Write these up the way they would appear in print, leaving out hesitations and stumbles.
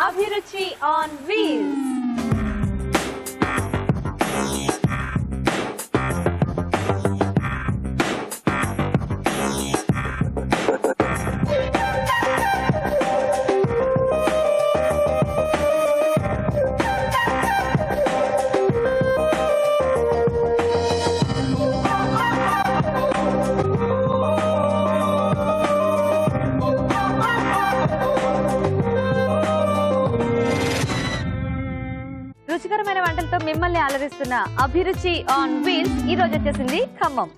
Abhiruchi on Wheels. రుచికరమైన వంటలతో మిమ్మల్ని అలరిస్తున్న అభిరుచి ఆన్ వీల్స్ ఈ రోజు వచ్చేసింది ఖమ్మం.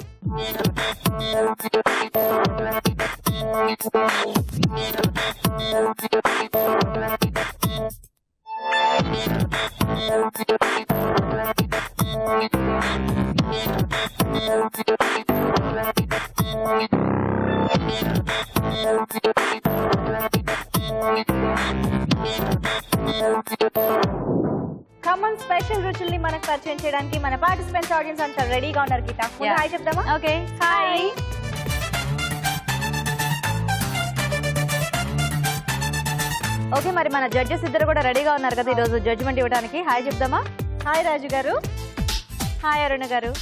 ఖమ్మం స్పెషల్ రుచుల్ని మనకు పరిచయం చేయడానికి మన పార్టిసిపెంట్స్ ఆడియన్స్ అంతా రెడీగా ఉన్నారు. గీత హాయ్ చెప్దామా? Okay hi. ఓకే మరి మన జడ్జెస్ ఇద్దరు కూడా రెడీగా ఉన్నారు కదా ఈరోజు జడ్జిమెంట్ ఇవ్వడానికి. హాయ్ చెప్దామా? హాయ్ రాజు గారు. హాయ్ అరుణ గారు.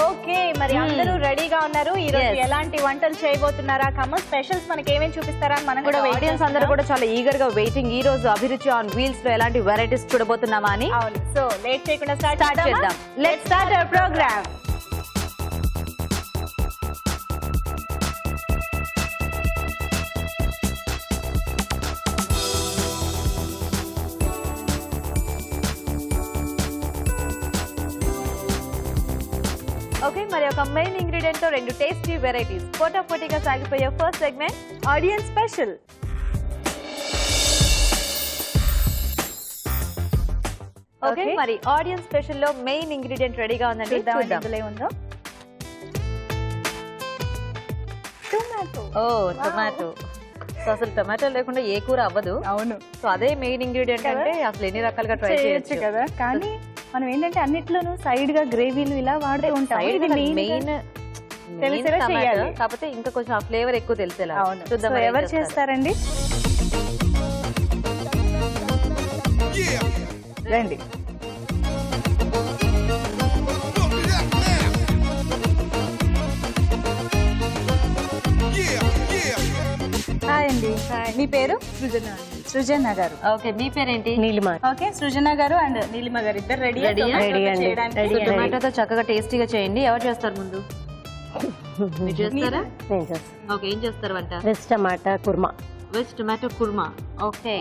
ఓకే మరి అందరూ రెడీగా ఉన్నారు. ఈ రోజు ఎలాంటి వంటలు చేయబోతున్నారా, ఖమ్మం స్పెషల్స్ మనకి ఏమేమి చూపిస్తారా మనం కూడా ఆడియన్స్ అందరూ కూడా చాలా ఈగర్ గా వెయిటింగ్. ఈ రోజు అభిరుచి ఆన్ వీల్స్ లో ఎలాంటి వెరైటీస్ చూడబోతున్నామా అని. అవును, సో లేట్ చేయకుండా స్టార్ట్ చేద్దాం. Let's start our programme. Okay మరి ఒక మెయిన్ ఇంగ్రీడియంట్ తో రెండు టేస్టీ వెరైటీస్ పోటాపోటీగా సాగిపోయే first segment audience special. Okay మరి ఆడియన్స్ స్పెషల్ లో మెయిన్ ఇంగ్రీడియంట్ రెడీగా ఉందండి. ఇందులో ఏముందో? టొమాటో. ఓ టొమాటో. సో అసలు టొమాటో లేకుండా ఏ కూర అవ్వదు. అవును, సో అదే మెయిన్ ఇంగ్రీడియంట్ అంటే అసలు ఎన్ని రకాలుగా ట్రై చేయొచ్చు కదా. కానీ మనం ఏంటంటే అన్నిట్లోనూ సైడ్ గా గ్రేవీలు ఇలా వాడుతూ ఉంటాం. మెయిన్ తెలిసేలా చేయాలి, కాకపోతే ఇంకా కొంచెం ఆ ఫ్లేవర్ ఎక్కువ తెలిసేలా. చూద్దాం ఎవరు చేస్తారండి. రండి. హాయ్ అండి. మీ పేరు? సృజన గారు. ఓకే మీ పేరేంటి? నీలిమ. ఓకే సృజన గారు అండ్ నీలిమ గారు ఇద్దరు రెడీ చేయడానికి. టొమాటోతో చక్కగా టేస్టీగా చేయండి. ఎవరు చేస్తారు ముందు? మీరు చేస్తారా? నేను చేస్తాను. ఓకే ఏం చేస్తారు వంట? వెజ్ టమాటా kurma. Veg tomato kurma. Okay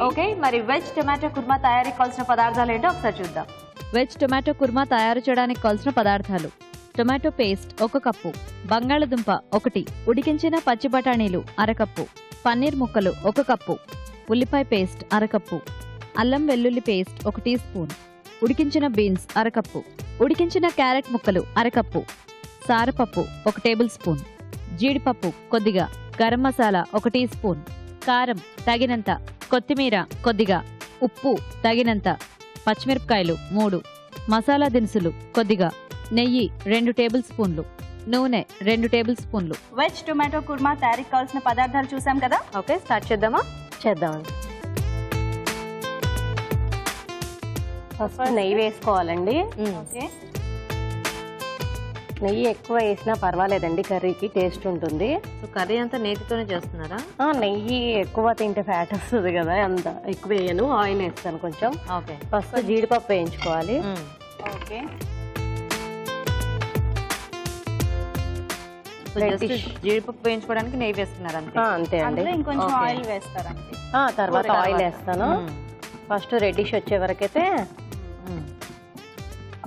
okay మరి వెజ్ టొమాటో కుర్మా తయారీకి కావాల్సిన పదార్థాలు ఏంటో ఒకసారి చూద్దాం. వెజ్ టొమాటో కుర్మా తయారు చేయడానికి కావాల్సిన పదార్థాలు: టొమాటో పేస్ట్ 1 కప్పు, బంగాళదుంప 1, ఉడికించిన పచ్చి బఠానీలు 1/2 కప్పు, పన్నీర్ ముక్కలు 1 కప్పు, ఉల్లిపాయ పేస్ట్ 1/2 కప్పు, అల్లం వెల్లుల్లి పేస్ట్ 1 టీ స్పూన్, ఉడికించిన బీన్స్ 1/2 కప్పు, ఉడికించిన క్యారెట్ ముక్కలు 1/2 కప్పు, సారపప్పు 1 టేబుల్ స్పూన్, జీడిపప్పు కొద్దిగా, గరం మసాలా 1 టీ స్పూన్, కారం తగినంత, కొత్తిమీర కొద్దిగా, ఉప్పు తగినంత, పచ్చిమిరపకాయలు 3, మసాలా దినుసులు కొద్దిగా, నెయ్యి 2 టేబుల్ స్పూన్లు, నూనె 2 టేబుల్ స్పూన్లు. వెజ్ టొమాటో కుర్మా తయారీకి కావాల్సిన పదార్థాలు చూసాం కదా. ఓకే స్టార్ట్ చేద్దామా? చేద్దామండి. ఫస్ట్ నెయ్యి వేసుకోవాలండి. ఓకే నెయ్యి ఎక్కువ వేసినా పర్వాలేదండి, కర్రీకి టేస్ట్ ఉంటుంది. సో కర్రీ అంతా నేతితోనే చేస్తున్నారా? నెయ్యి ఎక్కువ తింటే ఫ్యాట్ వస్తుంది కదా, అంత ఎక్కువ వేయను, ఆయిల్ వేస్తాను కొంచెం. ఓకే ఫస్ట్ జీడిపప్పు వేయించుకోవాలి. ఓకే జీడిపప్పు వేయించుకోవడానికి నెయ్యి వేస్తున్నారు అంతే. అంతే అండి. ఇంకొంచెం ఆయిల్ వేస్తారు అంతే. తర్వాత ఆయిల్ వేస్తాను. ఫస్ట్ రెడ్డిష్ వచ్చే వరకైతే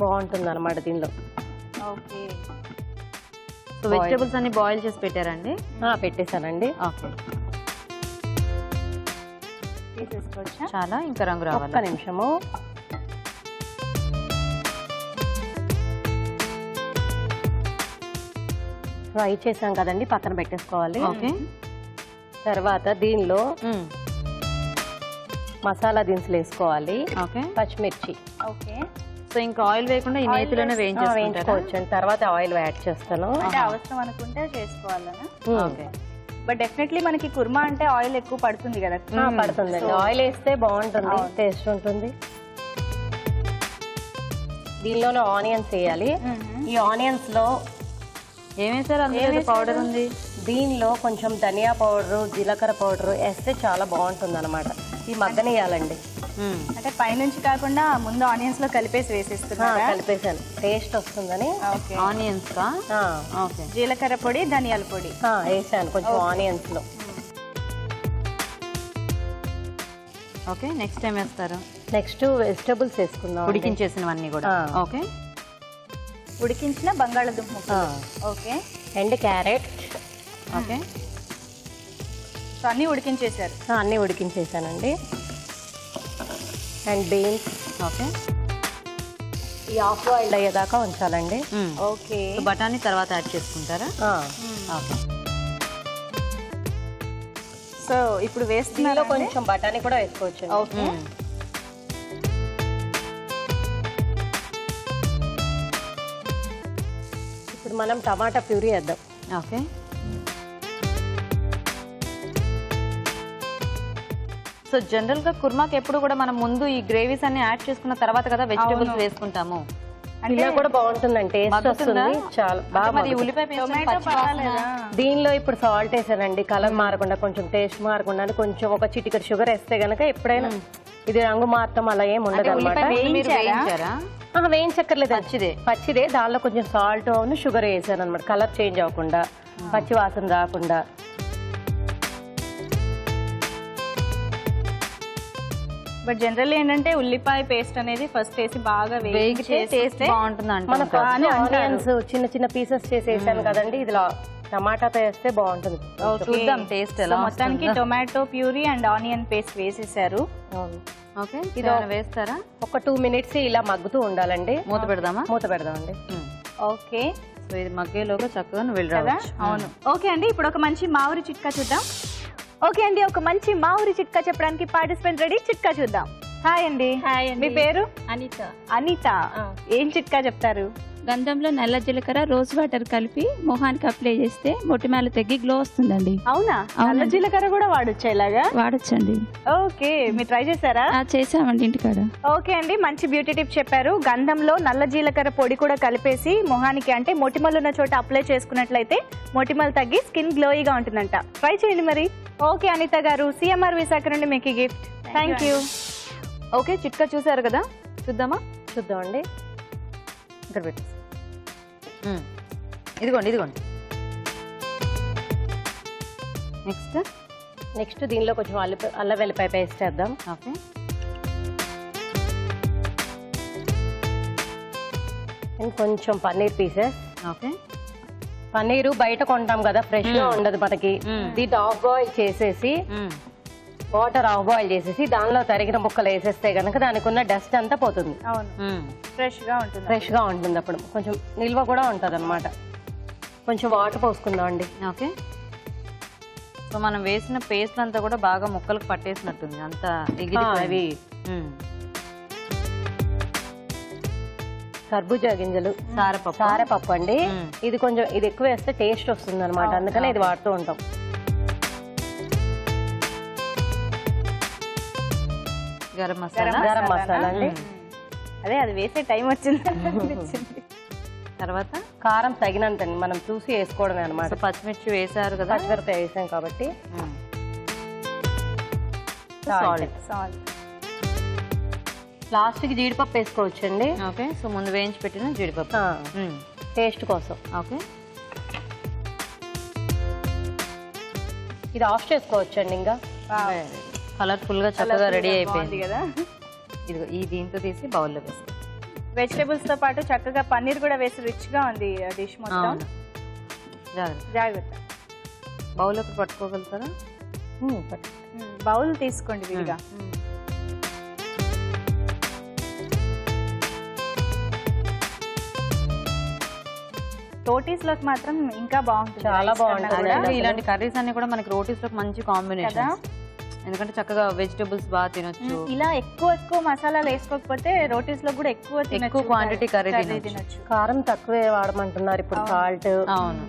బాగుంటుంది అనమాట దీనిలో. ఓకే సో వెజిటబుల్స్ అన్ని బాయిల్ చేసి పెట్టారండి? పెట్టేశానండి. ఓకే చాలా ఇంకా రంగు రావాలి. 1 నిమిషము. ఫ్రై చేసాం కదండి, పక్కన పెట్టేసుకోవాలి. ఓకే తర్వాత దీనిలో మసాలా దినుసులు వేసుకోవాలి. ఓకే పచ్చిమిర్చి. ఓకే సో ఇంకా ఆయిల్ వేయకుండా ఈ నేతిలోనే వేయించుకోవచ్చు. తర్వాత ఆయిల్ యాడ్ చేస్తాను. అవసరం అనుకుంటే చేసుకోవాలనా? ఓకే బట్ డెఫినెట్లీ మనకి కుర్మా అంటే ఆయిల్ ఎక్కువ పడుతుంది కదా. పడుతుందండి, ఆయిల్ వేస్తే బాగుంటుంది, టేస్ట్ ఉంటుంది. దీనిలోనే ఆనియన్స్ వేయాలి. ఈ ఆనియన్స్ లో ఏమేసారు? అందులో పౌడర్ ఉంది. దీనిలో కొంచెం ధనియా పౌడరు, జీలకర్ర పౌడరు వేస్తే చాలా బాగుంటుంది అనమాట. ఈ మగ్గనియాలండి. అంటే పైనుంచి కాకుండా ముందు ఆనియన్స్ లో కలిపేసి వేసేస్తున్నారా? కలిపేసాను, టేస్ట్ వస్తుందని. ఆనియన్స్ జీలకర్ర పొడి, ధనియాల పొడి వేసాను కొంచెం ఆనియన్స్ లో. ఓకే, నెక్స్ట్ టైం వేస్తారు. నెక్స్ట్ వెజిటబుల్స్ వేసుకుందాం, ఉడికించేసినవన్నీ కూడా. ఓకే, ఉడికించిన బంగాళదుంప ముక్కలు. Okay, and carrot. Okay, so అన్నీ ఉడికించేసారు? అన్నీ ఉడికించేసానండి. And beans. ఓకే, ఈ హాఫ్ బాయిల్డ్ అయ్యేదాకా ఉంచాలండి. ఓకే, బఠానీ తర్వాత యాడ్ చేసుకుంటారా? ఓకే, సో ఇప్పుడు వేస్తున్నారు. కొంచెం బఠానీ కూడా వేసుకోవచ్చు. ఓకే, ఇప్పుడు మనం టమాటా ప్యూరీ వేద్దాం. ఓకే, సో జనరల్ గా కుర్మాకి ఎప్పుడు కూడా మనం ముందు ఈ గ్రేవీస్ అన్ని యాడ్ చేసుకున్న తర్వాత కదా వెజిటేబుల్స్ వేసుకుంటాము. ఇలా కూడా బాగుంటుందండి, టేస్ట్ వస్తుంది చాలా బాగా. ఉల్లిపాయ దీనిలో ఇప్పుడు సాల్ట్ వేసానండి, కలర్ మారకుండా, కొంచెం టేస్ట్ మారకుండా. కొంచెం ఒక చిటికెడు షుగర్ వేస్తే గనక ఎప్పుడైనా ఇది రంగు మాత్రం అలా ఏమి ఉండదు అనమాట. వేయించక్కర్లేదు, పచ్చిదే. దానిలో కొంచెం సాల్ట్ షుగర్ వేసాను అనమాట, కలర్ చేంజ్ అవ్వకుండా, పచ్చి వాసన రాకుండా. బట్ జనరల్ ఏంటంటే ఉల్లిపాయ పేస్ట్ అనేది ఫస్ట్ వేసి బాగా వేగితే టేస్ట్ బాగుంటుంది అంట. మనకు ఆనియన్స్ చిన్న చిన్న పీసెస్ చేసి వేసాను కదండి, ఇది టమాటాతో వేస్తే బాగుంటుంది. చూద్దాం టేస్ట్ ఎలా. మొత్తానికి tomato puree and onion paste వేసేసారు. ఓకే, ఇది వేస్తారా? ఒక 2 minutes ఇలా మగ్గుతూ ఉండాలండి. మూత పెడదామా? మూత పెడదామండి. ఓకే, సో ఇది మగ్గేలోగా చక్కగా వెళ్ళరా? అవును. ఓకే అండి, ఇప్పుడు ఒక మంచి మామిడి చిట్కా చూద్దాం. ఓకే అండి, ఒక మంచి మామిడి చిట్కా చెప్పడానికి పార్టిసిపెంట్ రెడీ. చిట్కా చూద్దాం. హాయ్ అండి. మీ పేరు? అనిత. అనిత, ఏం చిట్కా చెప్తారు? గంధంలో నల్ల జీలకర్ర, రోజ్ వాటర్ కలిపి మొహానికి అప్లై చేస్తే మొటిమలు తగ్గి గ్లో వస్తుందండి. అవునా? నల్ల జీలకర్ర కూడా వాడొచ్చా ఇలాగా? వాడొచ్చండి. ఓకే, మీరు ట్రై చేశారా? చేసామండి ఇంటికాడ. ఓకే అండి, మంచి బ్యూటీ టిప్ చెప్పారు. గంధంలో నల్ల జీలకర్ర పొడి కూడా కలిపేసి మొహానికి, అంటే మొటిమలు ఉన్న చోట అప్లై చేసుకున్నట్లయితే మొటిమలు తగ్గి స్కిన్ గ్లోయిగా ఉంటుందంట. ట్రై చేయండి మరి. ఓకే అనిత గారు, సిఎంఆర్ విశాఖ నుండి మీకు గిఫ్ట్. Thank you. ఓకే, చిట్కా చూసారు కదా, చూద్దామా? చూద్దామండి. ఇక్కడ పెట్టి ఇదిగోండి. నెక్స్ట్ దీనిలో కొంచెం అల్లం వెల్లిపాయ పేస్ట్ వేద్దాం. ఓకే, అండ్ కొంచెం పన్నీర్ పీసెస్. ఓకే, పన్నీరు బయట కొంటాం కదా, ఫ్రెష్ గా ఉండదు మనకి. దీన్ని హాఫ్ బాయిల్ చేసేసి, వాటర్ హాఫ్ బాయిల్ చేసేసి దానిలో తరిగిన ముక్కలు వేసేస్తే గనక దానికి ఉన్న డస్ట్ అంతా పోతుంది. అవును, ఫ్రెష్ గా ఉంటుంది. అప్పుడు కొంచెం నిల్వ కూడా ఉంటుంది అనమాట. కొంచెం వాటర్ పోసుకుందాం అండి. ఓకే, సో మనం వేసిన పేస్ట్ అంతా కూడా బాగా ముక్కలకు పట్టేసినట్టుంది, అంతా అవి కర్బూజా గింజలు, సారపప్పు అండి. ఇది కొంచెం ఎక్కువ వేస్తే టేస్ట్ వస్తుంది అనమాట, అందుకనే ఇది వాడుతూ ఉంటాం. గరం మసాలా అండి. అదే అది వేసే టైం వచ్చింది. తర్వాత కారం తగినంత మనం చూసి వేసుకోవడమే అనమాట. పచ్చిమిర్చి వేసారు కదా, పచ్చిమిరపకాయ వేసాం కాబట్టి. సాల్ట్. లాస్ట్ కి జీడిపప్పు వేసుకోవచ్చండి. ఓకే, సో ముందు వేయించి పెట్టిన జీడిపప్పు టేస్ట్ కోసం. ఓకే, ఇది ఆఫ్ చేసుకోవచ్చండి. ఇంకా కలర్ఫుల్ గా చక్కగా రెడీ అయిపోయింది కదా. ఇదిగో ఈ దీంతో తీసి బౌల్లో వేసుకో. వెజిటేబుల్స్ తో పాటు చక్కగా పన్నీర్ కూడా వేసి రిచ్ గా ఉంది డిష్ మొత్తం. జాగ్రత్త. బౌల్లోకి పట్టుకోగలుగుతారా? బౌల్ తీసుకోండి విడిగా. రోటీస్ లోకి మాత్రం ఇంకా బాగుంటుంది, చాలా బాగుంటుంది. ఇలాంటి కర్రీస్ అన్ని కూడా మనకి రోటీస్ లోకి మంచి కాంబినేషన్, ఎందుకంటే చక్కగా వెజిటబుల్స్ బాగా తినొచ్చు. ఇలా ఎక్కువ మసాలాలు వేసుకోకపోతే రోటీస్ లో కూడా ఎక్కువ క్వాంటిటీ కర్రీ తినొచ్చు. కారం తక్కువే వాడమంటున్నారు ఇప్పుడు, సాల్ట్. అవును,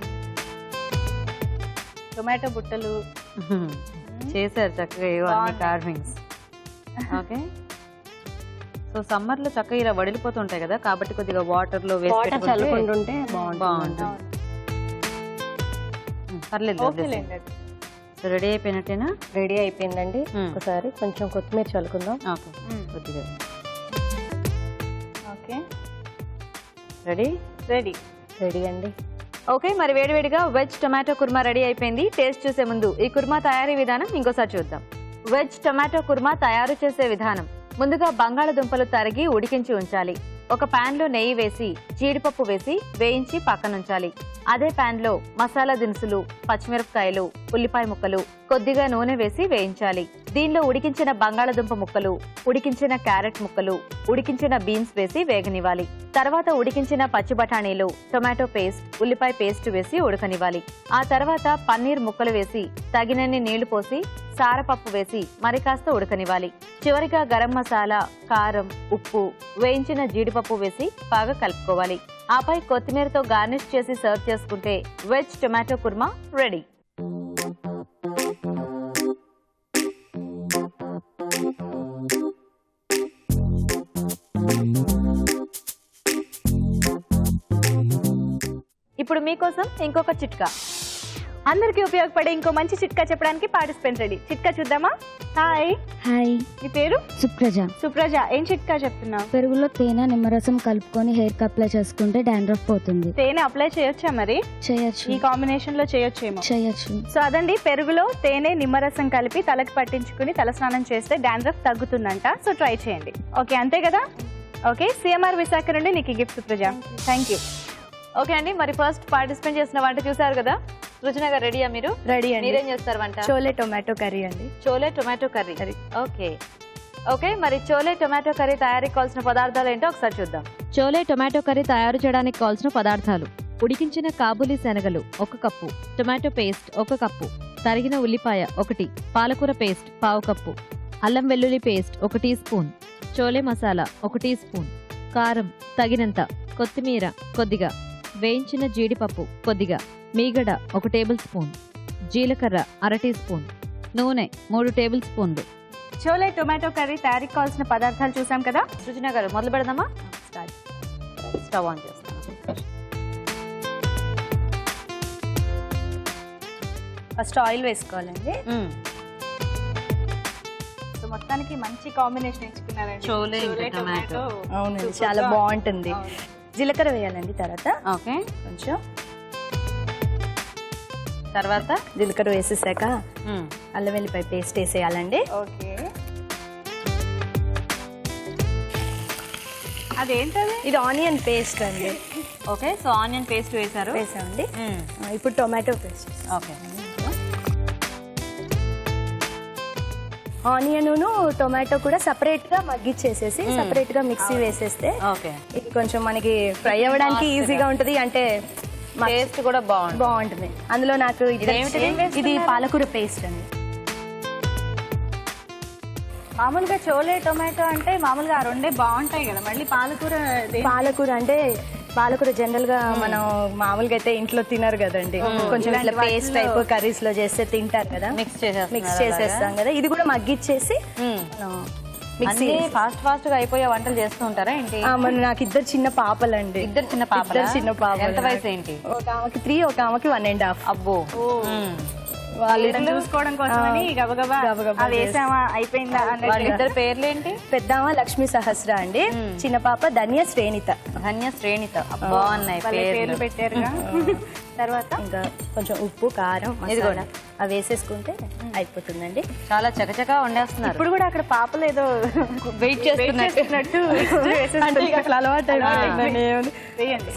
టొమాటో బుట్టలు చేశారు చక్కగా ఏవో అన్ని కార్వింగ్స్. ఓకే, సో సమ్మర్ లో చక్కగా ఇలా వడిలిపోతుంటాయి కదా, కాబట్టి కొద్దిగా వాటర్ లో వేసి వాటర్ చల్లుకుంటుంటే బాగుంటుంది. పర్లేదు. So ready అయిపోయినట్టేనా? రెడీ అయిపోయిందండి. ఒకసారి కొంచెం కొత్తిమీర చల్లుకుందాం. ఓకే, కొద్దిగా. ఓకే, రెడీ రెడీ రెడీ అండి. ఓకే, మరి వేడివేడిగా వెజ్ టొమాటో కుర్మా రెడీ అయిపోయింది. టేస్ట్ చూసే ముందు ఈ కుర్మా తయారీ విధానం ఇంకోసారి చూద్దాం. వెజ్ టొమాటో కుర్మా తయారు చేసే విధానం: ముందుగా బంగాళదుంపలు తరిగి ఉడికించి ఉంచాలి. ఒక పాన్ లో నెయ్యి వేసి జీడిపప్పు వేసి వేయించి పక్కనుంచాలి. అదే పాన్ లో మసాలా దినుసులు, పచ్చిమిరపకాయలు, ఉల్లిపాయ ముక్కలు, కొద్దిగా నూనె వేసి వేయించాలి. దీనిలో ఉడికించిన బంగాళదుంప ముక్కలు, ఉడికించిన క్యారెట్ ముక్కలు, ఉడికించిన బీన్స్ వేసి వేగనివ్వాలి. తర్వాత ఉడికించిన పచ్చి బఠానీలు, టొమాటో పేస్ట్, ఉల్లిపాయ పేస్ట్ వేసి ఉడకనివ్వాలి. ఆ తర్వాత పన్నీర్ ముక్కలు వేసి తగినన్ని నీళ్లు పోసి సారపప్పు వేసి మరి కాస్త ఉడకనివ్వాలి. చివరిగా గరం మసాలా, కారం, ఉప్పు, వేయించిన జీడిపప్పు వేసి బాగా కలుపుకోవాలి. ఆపై కొత్తిమీరతో గార్నిష్ చేసి సర్వ్ చేసుకుంటే వెజ్ టొమాటో కుర్మా రెడీ. ఇప్పుడు మీకోసం ఇంకొక చిట్కా. అందరికీ ఉపయోగపడే ఇంకో మంచి చిట్కా చెప్పడానికి పార్టిసిపెంట్ రెడీ. చిట్కా చూద్దామా? హాయ్. హాయ్, నీ పేరు? సుప్రజ. సుప్రజ, ఏం చిట్కా చెప్తున్నావు? పెరుగులో తేనె, నిమ్మరసం కలుపుకొని హెయిర్ కి అప్లై చేసుకుంటే డాండ్రఫ్ పోతుంది. తేనె అప్లై చేయొచ్చా మరి? చేయొచ్చు. ఈ కాంబినేషన్ లో చేయొచ్చేమో. చేయొచ్చు. సో అదండి, పెరుగులో తేనె, నిమ్మరసం కలిపి తలకి పట్టించుకుని తలస్నానం చేస్తే డాండ్రఫ్ తగ్గుతుందంట. సో ట్రై చేయండి. ఓకే, అంతే కదా? ఓకే, సిఎంఆర్ విశాఖ నుండి నీకు gift Supraja. Thank you. Okay అండి, మరి ఫస్ట్ పార్టిసిపేట్ చేసిన వంట చూసారు కదా. సృజన గారు రెడీయా? మీరు రెడీ అండి. మీరేం చేస్తారు వంట? చోలే టొమాటో కర్రీ అండి. Chole tomato curry. Okay okay, మరి చోలే టొమాటో కర్రీ తయారీకి కావాల్సిన పదార్థాలు ఏంటో ఒకసారి చూద్దాం. చోలే టొమాటో కర్రీ తయారు చేయడానికి కావాల్సిన పదార్థాలు: ఉడికించిన కాబూలీ శనగలు 1 కప్పు, టొమాటో పేస్ట్ 1 కప్పు, తరిగిన ఉల్లిపాయ 1, పాలకూర పేస్ట్ 1/2 కప్పు, అల్లం వెల్లుల్లి paste 1 teaspoon, chole masala 1 teaspoon, కారం తగినంత, కొత్తిమీర కొద్దిగా, వేయించిన జీడిపప్పు కొద్దిగా, మీగడ 1 టేబుల్ స్పూన్, జీలకర్ర 1/2 టీ స్పూన్, నూనె 3 టేబుల్ స్పూన్లు. చోలే టొమాటో కర్రీ తయారీకి కావాల్సిన పదార్థాలు చూసాం కదా. సృజన గారు మొదలు పెడదామా? స్టవ్ ఆన్ చేస్తాను. ఫస్ట్ ఆయిల్ వేసుకోవాలండి. సో మొత్తానికి మంచి కాంబినేషన్ ఎంచుకున్నారండి. చోలే టొమాటో. అవునండి, చాలా బాగుంటుంది. జీలకర్ర వేయాలండి. తర్వాత ఓకే, కొంచెం తర్వాత జీలకర్ర వేసేసాక అల్లం వెల్లిపాయ పేస్ట్ వేసేయాలండి. ఓకే, అదేంటది? ఇది ఆనియన్ పేస్ట్ అండి. ఓకే, సో ఆనియన్ పేస్ట్ వేసామండి. ఇప్పుడు tomato paste. Okay, onion tomato కూడా సపరేట్ గా మగ్గిచ్చేసేసి సపరేట్ గా మిక్సీ వేసేస్తే ఇది కొంచెం మనకి ఫ్రై అవ్వడానికి ఈజీగా ఉంటది. అంటే టేస్ట్ కూడా బాగుంటుంది. అందులో నాకు ఇది పాలకూర పేస్ట్ అండి. మామూలుగా చోలే టొమాటో అంటే మామూలుగా రెండే బాగుంటాయి కదా, మళ్ళీ పాలకూర అంటే పాలకూర జనరల్ గా మనం మామూలుగా అయితే ఇంట్లో తినరు కదండి. కొంచెం ఇట్లా పేస్ట్ టైప్ కర్రీస్ లో చేస్తే తింటారు కదా, మిక్స్ చేసేస్తాం కదా. ఇది కూడా మగ్గిచ్చేసి మిక్సీ ఫాస్ట్ గా అయిపోయే వంటలు చేస్తూ ఉంటారా ఏంటి? నాకు 2 చిన్న పాపలండి. 2 చిన్న పాపలు. ఎంత వయసు ఏంటి? ఒక ఆమెకి 3, ఒక ఆమెకి 1.5. అబ్బో, వాళ్ళని చూసుకోవడం కోసమని గబగబా వేసామా అయిపోయిందా. వాళ్ళిద్దరు పేర్లేంటి? పెద్దామ లక్ష్మీ సహస్ర అండి, చిన్న పాప ధన్య శ్రేణిత. బాగున్నాయి పేర్లు పెట్టారుగా. తర్వాత ఇంకా కొంచెం ఉప్పు, కారం, మసాలా అవి వేసేసుకుంటే అయిపోతుందండి. చాలా చకచకా వండేస్తున్నారు. ఇప్పుడు కూడా అక్కడ పాపలు ఏదో వెయిట్ చేస్తున్నట్టు అలవాటు.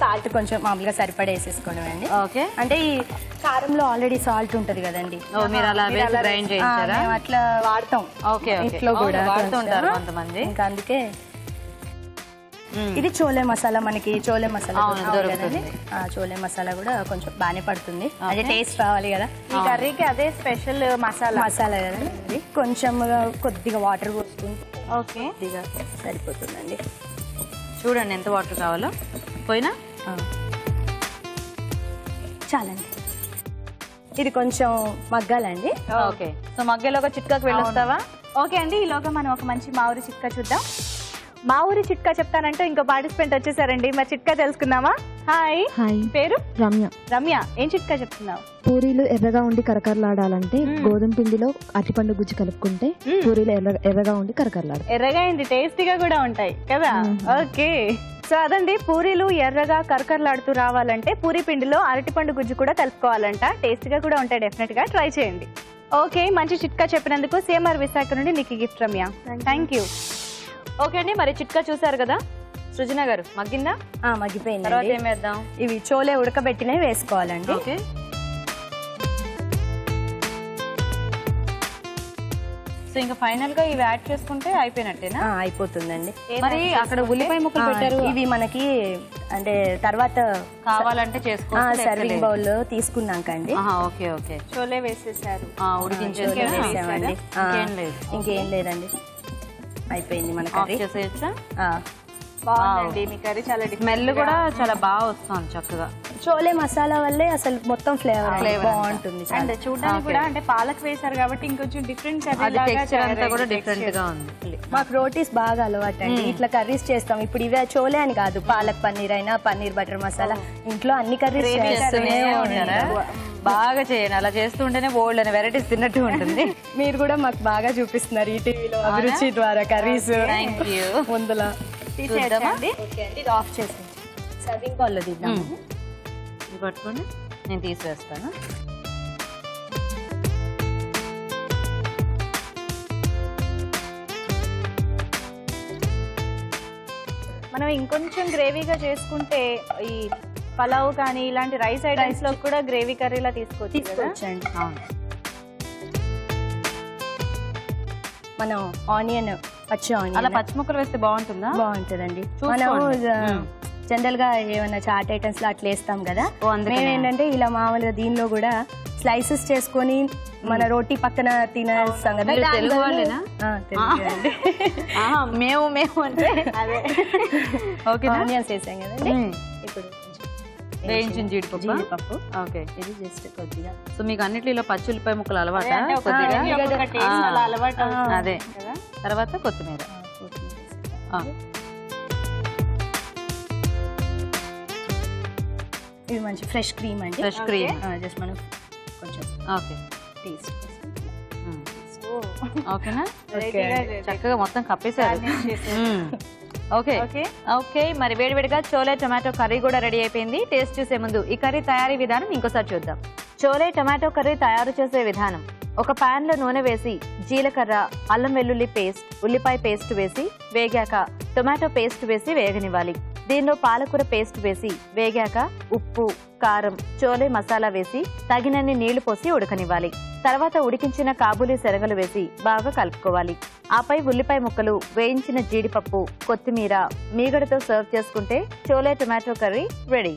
సాల్ట్ కొంచెం మామూలుగా సరిపడా వేసేసుకోవడం అండి. ఓకే, అంటే ఈ కారంలో ఆల్రెడీ సాల్ట్ ఉంటది కదండి. మీరు అలా గ్రైండ్ చేయించారా? అట్లా వాడతాం. ఓకే, ఇంట్లో కూడా వాడుతుంటారు కొంతమంది. ఇంకా అందుకే ఇది చోలే మసాలా, మనకి చోలే మసాలా కదండి. చోలే మసాలా కూడా కొంచెం బాగానే పడుతుంది. అదే టేస్ట్ రావాలి కదా ఈ కర్రీకి, అదే స్పెషల్ మసాలా కదండి. కొంచెం కొద్దిగా వాటర్ పోసుకుంటే ఓకే కొద్దిగా సరిపోతుందండి. చూడండి ఎంత వాటర్ కావాలో. పోయినా చాలండి. ఇది కొంచెం మగ్గాలండి. ఓకే, సో మగ్గలోగా చిట్కాకు వెళ్ళొస్తావా? ఓకే అండి, ఈలోగా మనం ఒక మంచి మా ఊరి చిట్కా చూద్దాం. మా ఊరి చిట్కా చెప్తానంటూ ఇంకో పార్టిసిపెంట్ వచ్చేసారండి. మరి చిట్కా తెలుసుకుందామా? హాయ్, హాయ్, పేరు? రమ్య. రమ్య, ఏం చిట్కా చెప్తున్నావు? పూరీలు ఎర్రగా ఉండి కరకరలాడాలంటే గోధుమ పిండిలో అరటిపండు గుజ్జు కలుపుకుంటే పూరీలు ఎర్రగా ఉండి కరకరలాడు. ఎర్రగా అయింది, టేస్టీగా కూడా ఉంటాయి కదా. ఓకే, సో అదండి, పూరీలు ఎర్రగా కరకరలాడుతూ రావాలంటే పూరీ పిండిలో అరటిపండు గుజ్జు కూడా కలుపుకోవాలంట. టేస్టీగా కూడా ఉంటాయి, డెఫినెట్ గా ట్రై చేయండి. ఓకే, మంచి చిట్కా చెప్పినందుకు సిఎంఆర్ విశాఖ నుండి నీకు gift Ramya. Thank you. Okay అండి, మరి చిట్కా చూసారు కదా. సృజన గారు, మగ్గిందా? మగ్గిపోయింది. తర్వాత ఏం వేద్దాం? ఇవి చోలే ఉడకబెట్టినవి వేసుకోవాలండి. ఓకే, సో ఇంకా ఫైనల్ గా ఇవి యాడ్ చేసుకుంటే అయిపోయినట్టేనా? అయిపోతుందండి. మరి అక్కడ ఉల్లిపాయ ముక్కలు పెట్టారు, ఇవి మనకి అంటే తర్వాత కావాలంటే చేసుకోవచ్చు. సర్వింగ్ బౌల్ తీసుకున్నాకండి. ఓకే ఓకే, చోలే వేసేసారు, ఉడికించేసామండి. ఇంకేం లేదండి, అయిపోయింది మన కర్రీ. చేసేయచ్చా? బాగుందండి మీ కర్రీ, చాలా స్మెల్ కూడా చాలా బాగా వస్తుంది చక్కగా. చోలే మసాలా వల్లే అసలు మొత్తం ఫ్లేవర్ బాగుంటుంది. అండ్ చూడడానికి కూడా అంటే పాలక్ వేసారు కాబట్టి ఇంకొంచెం డిఫరెంట్ టెక్స్చర్ అంతా కూడా డిఫరెంట్ గా ఉంది. మాకు రోటీస్ బాగా అలవాటు అండి, ఇట్లా కర్రీస్ చేస్తాం. ఇప్పుడు ఇవే చోలే అని కాదు, పాలక్ పన్నీర్ అయినా పన్నీర్ బటర్ మసాలా, ఇంట్లో అన్ని కర్రీస్ చేస్తూనే ఉంటారు. బాగా చేయండి, అలా చేస్తూ ఉంటేనే బోల్డ్ అనే వెరైటీస్ తిన్నట్టు ఉంటుంది. మీరు కూడా మాకు బాగా చూపిస్తున్నారు ఈ టీవీలో అభిరుచి ద్వారా కర్రీస్. ముందులా ఇది ఆఫ్ చేసి సర్వింగ్ బౌల్ లో తీద్దాం. ఇది పట్టుకొని నేను తీసివేస్తాను. మనం ఇంకొంచెం గ్రేవీగా చేసుకుంటే ఈ పలావ్ కానీ ఇలాంటి రైస్ ఐటమ్స్ లో కూడా గ్రేవీ కర్రీలా తీసుకోవచ్చండి. మనం ఆనియన్, పచ్చి ఆనియన్ అలా పచ్చి ముక్కలు వేస్తే బాగుంటుందా? బాగుంటుందండి. మనం జనరల్ గా ఏమైనా చాట్ ఐటమ్స్ లో అట్లా వేస్తాం కదా, మేము ఏంటంటే ఇలా మామూలుగా దీనిలో కూడా స్లైసెస్ చేసుకొని మన రోటీ పక్కన తినేస్తాం కదా. తెలుగు వాళ్ళేనా? మేము అంటే అదే. ఓకే, ఆనియన్స్ వేసాం కదండి. ఇప్పుడు వేయించిన జీడిపప్పు. ఓకే, ఇది జస్ట్ కొద్దిగా. సో మీకు అన్నిటిలో పచ్చి ఉల్లిపాయ ముక్కలు అలవాటా? కొద్దిగా అదే. తర్వాత కొత్తిమీర. ఇది మంచి ఫ్రెష్ క్రీమ్ అండి. ఫ్రెష్ క్రీమ్ జస్ట్ మనం కొంచెం ఓకే టేస్ట్. ఓకేనా? చక్కగా మొత్తం కప్పేశారు. ఓకే ఓకే, మరి వేడివేడిగా చోలే టొమాటో కర్రీ కూడా రెడీ అయిపోయింది. టేస్ట్ చూసే ముందు ఈ కర్రీ తయారీ విధానం ఇంకోసారి చూద్దాం. చోలే టొమాటో కర్రీ తయారు చేసే విధానం: ఒక పాన్ లో నూనె వేసి జీలకర్ర, అల్లం వెల్లుల్లి పేస్ట్, ఉల్లిపాయ పేస్ట్ వేసి వేగాక టొమాటో పేస్ట్ వేసి వేగనివ్వాలి. దీనిలో పాలకూర పేస్ట్ వేసి వేగాక ఉప్పు, కారం, చోలే మసాలా వేసి తగినన్ని నీళ్లు పోసి ఉడకనివ్వాలి. తర్వాత ఉడికించిన కాబూలీ శనగలు వేసి బాగా కలుపుకోవాలి. ఆపై ఉల్లిపాయ ముక్కలు, వేయించిన జీడిపప్పు, కొత్తిమీర, మీగడతో సర్వ్ చేసుకుంటే chole tomato curry ready.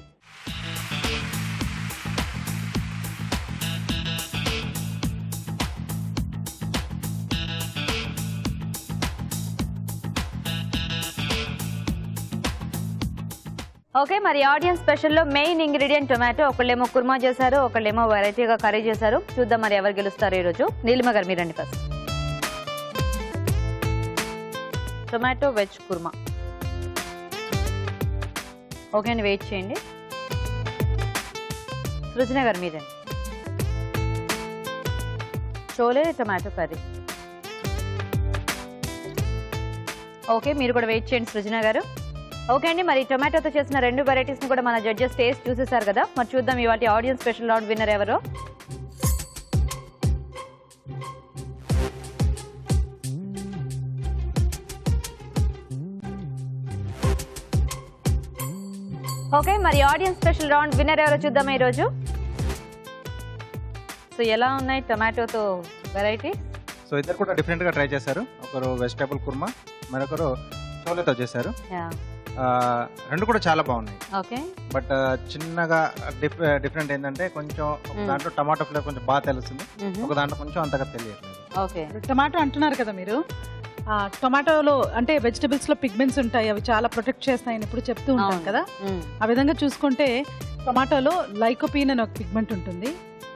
Okay, మరి ఆడియన్స్ స్పెషల్లో మెయిన్ ఇంగ్రీడియంట్ టొమాటో. ఒకళ్ళేమో కుర్మా చేశారు, ఒకళ్ళేమో వెరైటీగా కర్రీ చేశారు. చూద్దాం మరి ఎవరు గెలుస్తారు ఈరోజు. నీలిమ గారు మీరు రండి first. Tomato veg kurma. Okay అండి, వెయిట్ చేయండి. సృజన గారు మీరండి. Chole tomato curry. ఓకే, మీరు కూడా వెయిట్ చేయండి సృజన గారు. ఓకే అండి, మరి టొమాటోతో చేసిన రెండు వెరైటీస్ ని కూడా మన జడ్జెస్ టేస్ట్ చూసేసారు కదా. మరి చూద్దాం ఇవాళ ఆడియన్స్ స్పెషల్ రౌండ్ విన్నర్ ఎవరో. ఓకే, మరి ఆడియన్స్ స్పెషల్ రౌండ్ విన్నర్ ఎవరో చూద్దాం ఈరోజు. సో ఎలా ఉన్నాయి టొమాటోతో వెరైటీ? సో ఇద్దరు కూడా డిఫరెంట్ గా ట్రై చేశారు. ఒకరు వెజిటేబుల్ కుర్మా, మరొకరు చోలేతో చేశారు. రెండు కూడా చాలా బాగున్నాయి. ఓకే, బట్ చిన్నగా డిఫరెంట్ ఏంటంటే కొంచెం దాంట్లో టమాటో ఫ్లేవర్ కొంచెం బాగా తెలుస్తుంది, ఒక దాంట్లో కొంచెం అంతగా తెలియట్లేదు. ఓకే, టమాటో అంటున్నారు కదా మీరు, టొమాటోలో అంటే వెజిటబుల్స్ లో పిగ్మెంట్స్ ఉంటాయి, అవి చాలా ప్రొటెక్ట్ చేస్తాయని ఇప్పుడు చెప్తూ ఉంటాం కదా. ఆ విధంగా చూసుకుంటే టొమాటోలో లైకోపీన్ అని ఒక పిగ్మెంట్ ఉంటుంది,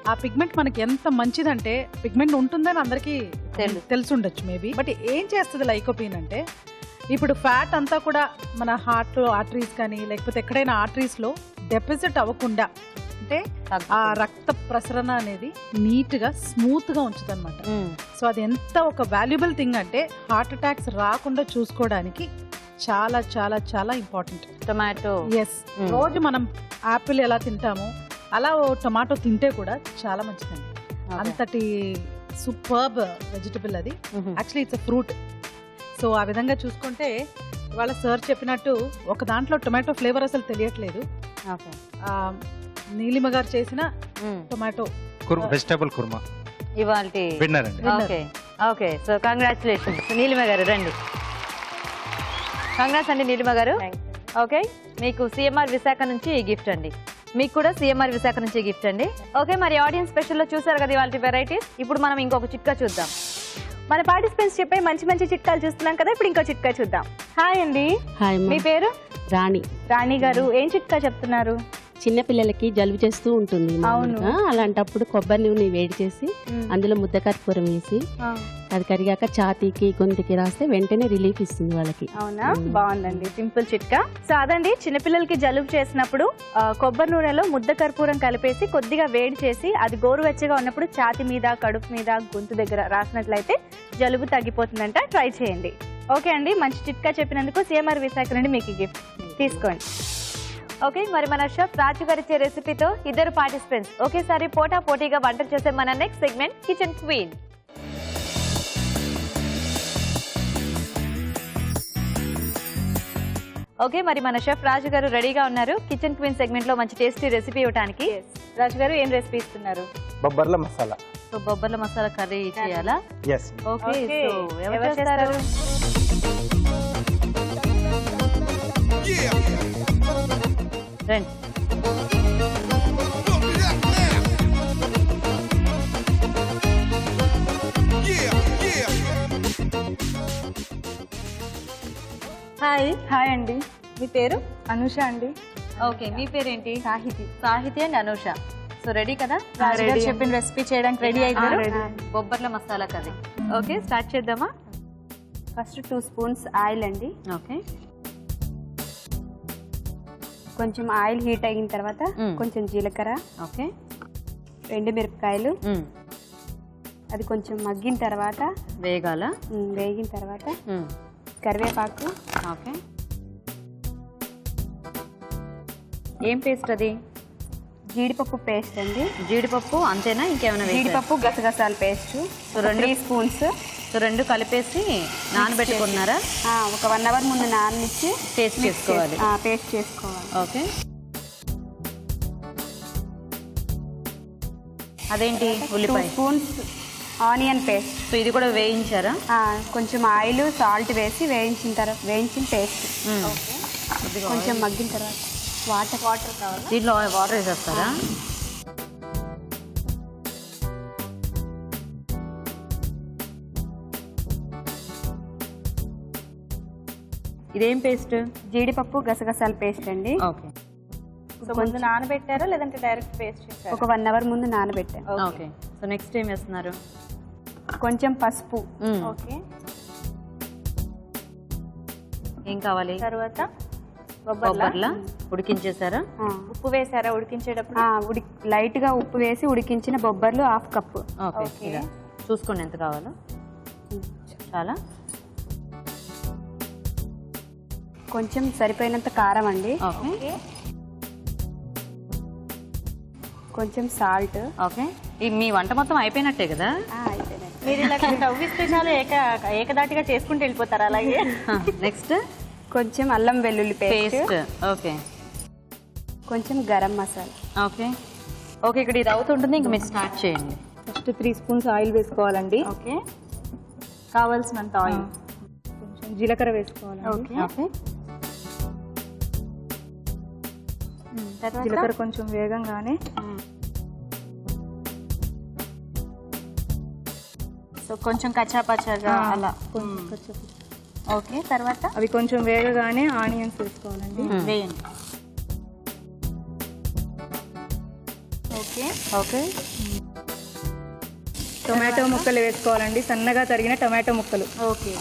ఆ పిగ్మెంట్ మనకి ఎంత మంచిదంటే పిగ్మెంట్ ఉంటుందని అందరికీ తెలిసి ఉండొచ్చు మేబీ. బట్ ఏం చేస్తుంది లైకోపీన్ అంటే ఇప్పుడు ఫ్యాట్ అంతా కూడా మన హార్ట్ ఆర్టరీస్ కానీ లేకపోతే ఎక్కడైనా ఆర్టరీస్లో డెపాజిట్ అవ్వకుండా అంటే ఆ రక్త ప్రసరణ అనేది నీట్గా స్మూత్గా ఉంచుతుంది అనమాట. సో అది ఎంత ఒక వాల్యుబుల్ థింగ్ అంటే హార్ట్ అటాక్స్ రాకుండా చూసుకోవడానికి చాలా చాలా చాలా ఇంపార్టెంట్ టొమాటో. ఎస్, రోజు మనం యాపిల్ ఎలా తింటామో అలా ఓ టొమాటో తింటే కూడా చాలా మంచిదండి. అంతటి సూపర్బ్ వెజిటబుల్ అది. Actually it's a fruit. So ఆ విధంగా చూసుకుంటే వాళ్ళ సార్ చెప్పినట్టు ఒక దాంట్లో టొమాటో ఫ్లేవర్ అసలు తెలియట్లేదు. నీలిమ గారు చేసిన టొమాటో వెజిటబుల్ కుర్మా ఇవాల్టి విన్నర్ అండి. Okay okay, so congratulations Neelima గారు. రండి. కంగ్రాట్స్ అండి నీలిమ గారు. ఓకే, మీకు సిఎంఆర్ విశాఖ నుంచి ఈ గిఫ్ట్ అండి. మీకు కూడా సిఎంఆర్ విశాఖ నుంచి గిఫ్ట్ అండి. ఓకే, మరి ఆడియన్స్ స్పెషల్లో చూసారు కదా ఇవాళ వెరైటీస్. ఇప్పుడు మనం ఇంకొక చిట్కా చూద్దాం. మన పార్టిసిపెంట్స్ చెప్పే మంచి మంచి చిట్కాలు చూస్తున్నాం కదా, ఇప్పుడు ఇంకో చిట్కా చూద్దాం. హాయ్ అండి. హాయ్, మీ పేరు? రాణి. రాణి గారు, ఏం చిట్కా చెప్తున్నారు? చిన్న పిల్లలకి జలుబు చేస్తూ ఉంటుంది మామూలుగా. అలాంటప్పుడు కొబ్బరి నూనె వేడి చేసి అందులో ముద్ద కర్పూరం వేసి అది కరిగాక ఛాతీకి గొంతుకి రాస్తే వెంటనే రిలీఫ్ ఇస్తుంది వాళ్ళకి. అవునా, బాగుందండి, సింపుల్ చిట్కా. సో అదండి, చిన్నపిల్లలకి జలుబు చేసినప్పుడు కొబ్బరి నూనెలో ముద్ద కర్పూరం కలిపేసి కొద్దిగా వేడి చేసి అది గోరువెచ్చగా ఉన్నప్పుడు ఛాతి మీద, కడుపు మీద, గొంతు దగ్గర రాసినట్లయితే జలుబు తగ్గిపోతుందంట. ట్రై చేయండి. ఓకే అండి, మంచి చిట్కా చెప్పినందుకు సిఎంఆర్ విశాఖ నుండి మీకు గిఫ్ట్ తీసుకోండి. ఓకే, మరి మన షెఫ్ రాజు గారు ఇచ్చే రెసిపీతో ఇద్దరు పార్టిసిపెంట్స్ ఒకేసారి పోటా పోటీగా వంటలు చేసే మన next segment kitchen queen. Okay, మరి మన షెఫ్ రాజు గారు రెడీగా ఉన్నారు కిచెన్ క్వీన్ సెగ్మెంట్ లో మంచి టేస్టీ రెసిపీ ఇవ్వడానికి. రాజు గారు, ఏం రెసిపీ ఇస్తున్నారు? బొబ్బర్ల మసాలా. సో బొబ్బర్ల మసాలా కర్రీ చేయాలా? yes. ఓకే, సో ఎవరు చేస్తారు? రండి. హాయ్. హాయ్ అండి. మీ పేరు? అనుష అండి. ఓకే, మీ పేరేంటి? Sahithi. Sahithi and Anusha. So ready కదా? రాజు గారు చెప్పిన రెసిపీ చేయడానికి రెడీ అయ్యారు. బొబ్బర్ల మసాలా కర్రీ. ఓకే, స్టార్ట్ చేద్దామా? ఫస్ట్ 2 స్పూన్స్ ఆయిల్ అండి. ఓకే, కొంచెం ఆయిల్ హీట్ అయిన తర్వాత కొంచెం జీలకర్ర, ఓకే, 2 మిరపకాయలు, అది కొంచెం మగ్గిన తర్వాత వేగిన తర్వాత కరివేపాకు. ఓకే, ఏం పేస్ట్ అది? జీడిపప్పు పేస్ట్ అండి. జీడిపప్పు అంతేనా, ఇంకేమైనా? జీడిపప్పు గసగసాల పేస్ట్ 3 స్పూన్స్. సో 2 కలిపేసి నానబెట్టుకున్నారా? ఒక 1 అవర్ ముందు నాననిచ్చి పేస్ట్ చేసుకోవాలి. పేస్ట్ చేసుకోవాలి. ఓకే, అదేంటి? ఉల్లిపాయ. 2 స్పూన్స్ ఆనియన్ పేస్ట్. సో ఇది కూడా వేయించారా? కొంచెం ఆయిల్, సాల్ట్ వేసి వేయించిన పేస్ట్. కొంచెం మగ్గిన తర్వాత వాటర్ కావాలి. దీంట్లో వాటర్ వేసేస్తారా? ఇదేం పేస్ట్? జీడిపప్పు గసగసాల పేస్ట్ అండి. ఓకే, ముందు నానబెట్టారా లేదంటే డైరెక్ట్ పేస్ట్ చేశారా? ఒక 1 అవర్ ముందు నానబెట్టాను. ఓకే, సో నెక్స్ట్ ఏం వేస్తున్నారు? కొంచెం పసుపు. ఓకే, ఏం కావాలి? తర్వాత బొబ్బర్ల ఉడికించేసారా? ఉప్పు వేసారా ఉడికించేటప్పుడు? లైట్ గా ఉప్పు వేసి ఉడికించిన బొబ్బర్లు 1/2 కప్పు. ఓకే, చూసుకోండి ఎంత కావాలో. చాలా. కొంచెం సరిపోయినంత కారం అండి. ఓకే, కొంచెం సాల్ట్. ఓకే, మీ వంట మొత్తం అయిపోయినట్టే కదా? మీరు ఇలా తవ్విస్తే చాలా ఏకదాటిగా చేసుకుంటూ వెళ్ళిపోతారు. అలాగే నెక్స్ట్ కొంచెం అల్లం వెల్లుల్లి పేస్ట్. ఓకే, కొంచెం గరం మసాలా. ఓకే ఓకే, ఇక్కడ ఇది అవుతుంటుంది, ఇంకా మీరు స్టార్ట్ చేయండి. ఫస్ట్ 3 స్పూన్స్ ఆయిల్ వేసుకోవాలండి. ఓకే, కావాల్సినంత ఆయిల్. కొంచెం జీలకర్ర వేసుకోవాలి. ఓకే ఓకే, జీలకర్ర కొంచెం వేగంగానే సో కొంచెం కచ్చాపచ్చాగా అలా. ఓకే, తర్వాత అవి కొంచెం వేగగానే ఆనియన్స్ వేసుకోవాలండి. వేయండి. ఓకే ఓకే, టొమాటో ముక్కలు వేసుకోవాలండి, సన్నగా తరిగిన టొమాటో ముక్కలు. ఓకే.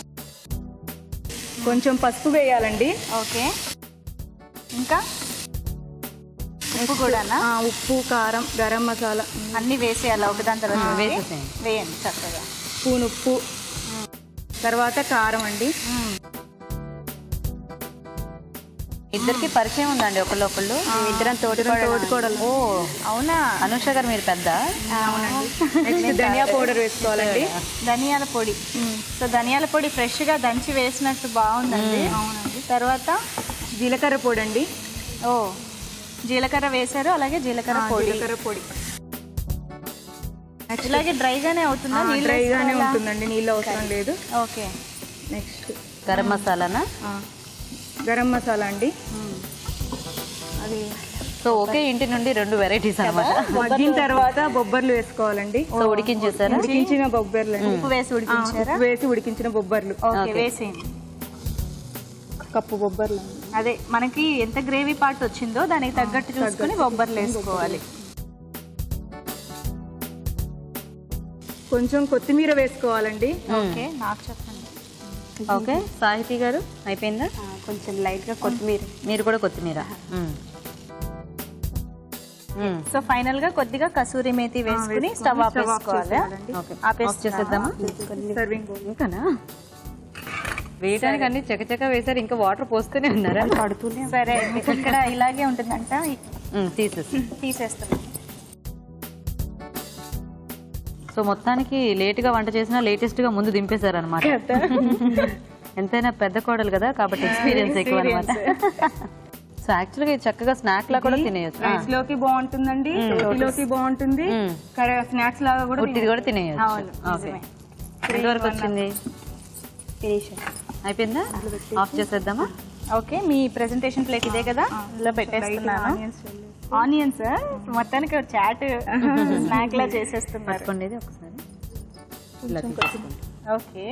కొంచెం పసుపు వేయాలండి. ఓకే. ఇంకా ఉప్పు కూడానా? ఉప్పు, కారం, గరం మసాలా అన్నీ వేసేయాలా ఒకదాని తర్వాత? వేసేసేయండి. వేయండి చక్కగా. స్పూన్ ఉప్పు, తర్వాత కారం అండి. ఇద్దరికి పరిచయం ఉందండి ఒకళ్ళు? ఇద్దరం తోటికోడలు. ఓ అవునా? అనుష గారు మీరు పెద్ద? అవునండి. నెక్స్ట్ ధనియా పౌడర్ వేసుకోవాలండి. ధనియాల పొడి. సో ధనియాల పొడి ఫ్రెష్గా దంచి వేసినట్టు బాగుందండి. అవునండి. తర్వాత జీలకర్ర పొడి అండి. ఓ జీలకర్ర వేశారు, అలాగే జీలకర్ర పొడి. ఇలాగే డ్రైగానే అవుతుందా? డ్రైగానే ఉంటుందండి, నీళ్ళు అవసరం లేదు. ఓకే. నెక్స్ట్ గరం మసాలానా? గరం మసాలా అండి. అది సో ఒకే ఇంటి నుండి 2 వెరైటీస్ అన్నమాట. మగ్గిన తర్వాత బొబ్బర్లు వేసుకోవాలండి. సో ఉడికించేసారా? ఉడికించిన బొబ్బర్లు. ఉప్పు వేసి ఉడికించారా? ఉప్పు వేసి ఉడికించిన బొబ్బర్లు. ఓకే, వేసేయండి. కప్పు బొబ్బర్లు. అదే మనకి ఎంత గ్రేవీ పార్ట్ వచ్చిందో దానికి తగ్గట్టు చూసుకొని బొబ్బర్లు వేసుకోవాలి. కొంచెం కొత్తిమీర వేసుకోవాలండి. ఓకే, నాకు చెప్పండి. ఓకే, సాహితీ గారు అయిపోయిందా? కొంచెం లైట్గా కొత్తిమీర. మీరు కూడా కొత్తిమీర. సో ఫైనల్ గా కొద్దిగా కసూరి మేతి వేసుకుని స్టవ్ ఆపేసుకోవాలి. ఆఫ్ చేసేద్దామా? Serving bowl. ఇంకానా? వేయడానికి అన్ని చకచక వేసారు, ఇంకా వాటర్ పోస్తూనే ఉన్నారా? సరే, ఇక్కడ ఇలాగే ఉంటుందంట. తీసేస్తాం. సో మొత్తానికి లేట్ గా వంట చేసినా లేటెస్ట్ గా ముందు దింపేశారు అనమాట. ఎంతైనా పెద్ద కోడలు కదా, కాబట్టి ఎక్స్పీరియన్స్ ఎక్కువ అనమాట. సో యాక్చువల్గా చక్కగా స్నాక్ లా కూడా తినేయచ్చు. రైస్ లోకి బాగుంటుందండి, రోటీలోకి బాగుంటుంది, స్నాక్స్ లాగా కూడా ఉట్టిది కూడా తినేయచ్చు. ఓకే, ఎంతవరకు వచ్చింది? అయిపోయిందా? ఆఫ్ చేసేద్దామా? ఓకే, మీ ప్రెజెంటేషన్ ప్లేట్ ఇదే కదా, ఇలా పెట్టేస్తున్నాను. ఆనియన్స్ మొత్తానికి చాట్ స్నాక్ లా చేసేస్తున్నారు. ఒకసారి. ఓకే,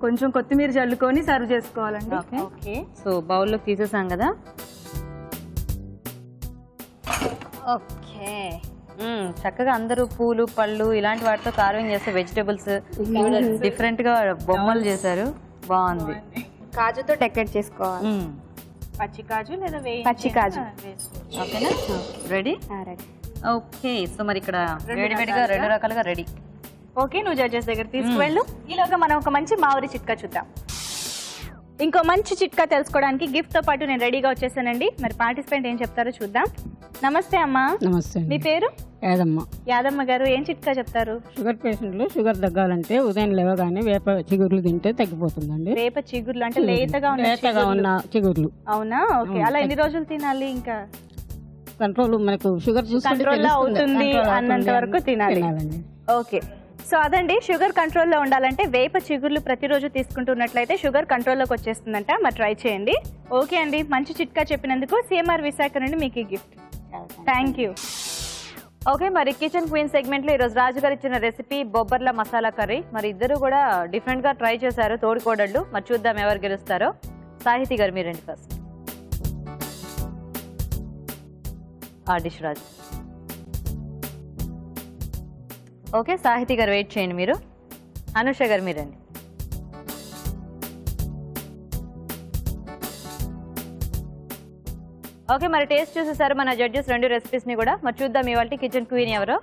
కొంచెం కొత్తిమీర జల్లుకొని సర్వ్ చేసుకోవాలండి. ఓకే. సో బౌల్లో తీసేసాం కదా. ఓకే, చక్కగా అందరూ పూలు, పళ్ళు ఇలాంటి వాటితో కార్వింగ్ చేస్తే వెజిటబుల్స్ డిఫరెంట్ గా బొమ్మలు చేశారు. బాగుంది. కాజుతో డెకరేట్ చేసుకోవాలి. పచ్చి కాజు లేదా పచ్చి కాజు. ఓకేనా? రెడీ? రెడీ. ఓకే, సో మరి ఇక్కడ వేడివేడిగా 2 రకాలుగా రెడీ. ఓకే, నువ్వు జడ్జెస్ దగ్గర తీసుకువెళ్ళు. ఈలోగా మనం ఒక మంచి మామిడి చిట్కా చూద్దాం. ఇంకో మంచి చిట్కా తెలుసుకోవడానికి గిఫ్ట్ తో పాటు నేను రెడీగా వచ్చేసానండి. మరి పార్టిసిపెంట్ ఏం చెప్తారో చూద్దాం. నమస్తే అమ్మా. నమస్తే. మీ పేరు? యాదమ్మ. యాదమ్మ గారు, ఏం చిట్కా చెప్తారు? షుగర్ పేషెంట్లు షుగర్ తగ్గాలంటే ఉదయం లేవగానే వేప చిగుర్లు తింటే తగ్గిపోతుందండి. వేప చిగుర్లు అంటే లేతగా ఉన్న చిగుర్లు. అవునా? ఓకే, అలా ఎన్ని రోజులు తినాలి? ఇంకా కంట్రోల్ మనకు షుగర్ కంట్రోల్ అవుతుంది అన్నంత వరకు తినాలి. ఓకే, సో అదండి, షుగర్ కంట్రోల్లో ఉండాలంటే వేప చిగుర్లు ప్రతిరోజు తీసుకుంటున్నట్లయితే షుగర్ కంట్రోల్లోకి వచ్చేస్తుందంట. మరి ట్రై చేయండి. ఓకే అండి, మంచి చిట్కా చెప్పినందుకు సిఎంఆర్ విశాఖ నుండి మీకు గిఫ్ట్. Thank you. ఓకే, మరి కిచెన్ క్వీన్ సెగ్మెంట్ లో ఈరోజు రాజు గారు ఇచ్చిన రెసిపీ బొబ్బర్ల మసాలా కర్రీ. మరి ఇద్దరు కూడా డిఫరెంట్ గా ట్రై చేశారు, తోడికోడళ్ళు. మరి చూద్దాం ఎవరు గెలుస్తారో. సాహితీ గారు మీరండి ఫస్ట్. ఆ డిష్ రాజు. ఓకే, సాహితీ గారు వెయిట్ చేయండి మీరు. అనుష గారు మీరండి. ఓకే, మరి టేస్ట్ చూసేసారు మన జడ్జెస్ 2 రెసిపీస్ ని కూడా. మరి చూద్దాం ఇవాళ కిచెన్ క్వీన్ ఎవరో.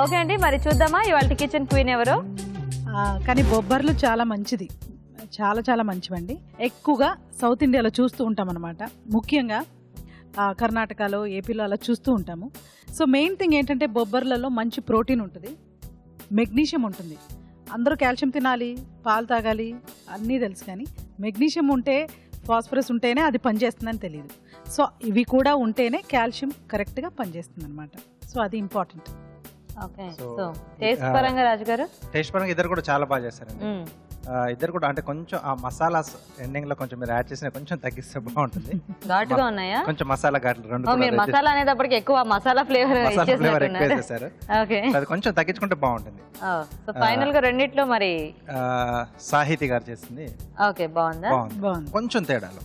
ఓకే అండి, మరి చూద్దామా ఇవాళ కిచెన్ క్వీన్ ఎవరో. కానీ బొబ్బర్లు చాలా మంచిది, చాలా చాలా మంచివండి. ఎక్కువగా సౌత్ ఇండియాలో చూస్తూ ఉంటాం అనమాట. ముఖ్యంగా కర్ణాటకలో, ఏపీలో అలా చూస్తూ ఉంటాము. సో మెయిన్ థింగ్ ఏంటంటే బొబ్బర్లలో మంచి ప్రోటీన్ ఉంటుంది, మెగ్నీషియం ఉంటుంది. అందరూ కాల్షియం తినాలి, పాలు తాగాలి అన్నీ తెలుసు, కానీ మెగ్నీషియం ఉంటే, ఫాస్ఫరస్ ఉంటేనే అది పనిచేస్తుందని తెలియదు. సో ఇవి కూడా ఉంటేనే కాల్షియం కరెక్ట్గా పనిచేస్తుంది అనమాట. సో అది ఇంపార్టెంట్. ఓకే, సో టేస్ట్ పరంగా రాజు గారు? టేస్ట్ పరంగా ఇద్దరు కూడా చాలా బాగా చేస్తారండి. ఇద్దరు కూడా అంటే కొంచెం ఆ మసాలాస్ ఎండింగ్ లో కొంచెం మీరు యాడ్ చేసిన కొంచెం తగ్గిస్తే బాగుంటుంది. ఘాటుగా ఉన్నాయా? కొంచెం మసాలా ఘాట్లు రెండు. మీరు మసాలా అనేటప్పటికి ఎక్కువ మసాలా ఫ్లేవర్ వేసేసారు. అది కొంచెం తగ్గించుకుంటే బాగుంటుంది. సో ఫైనల్ గా రెండిట్లో మరి సాహితి గారు చేసింది. ఓకే, బాగుందా? కొంచెం తేడాలు.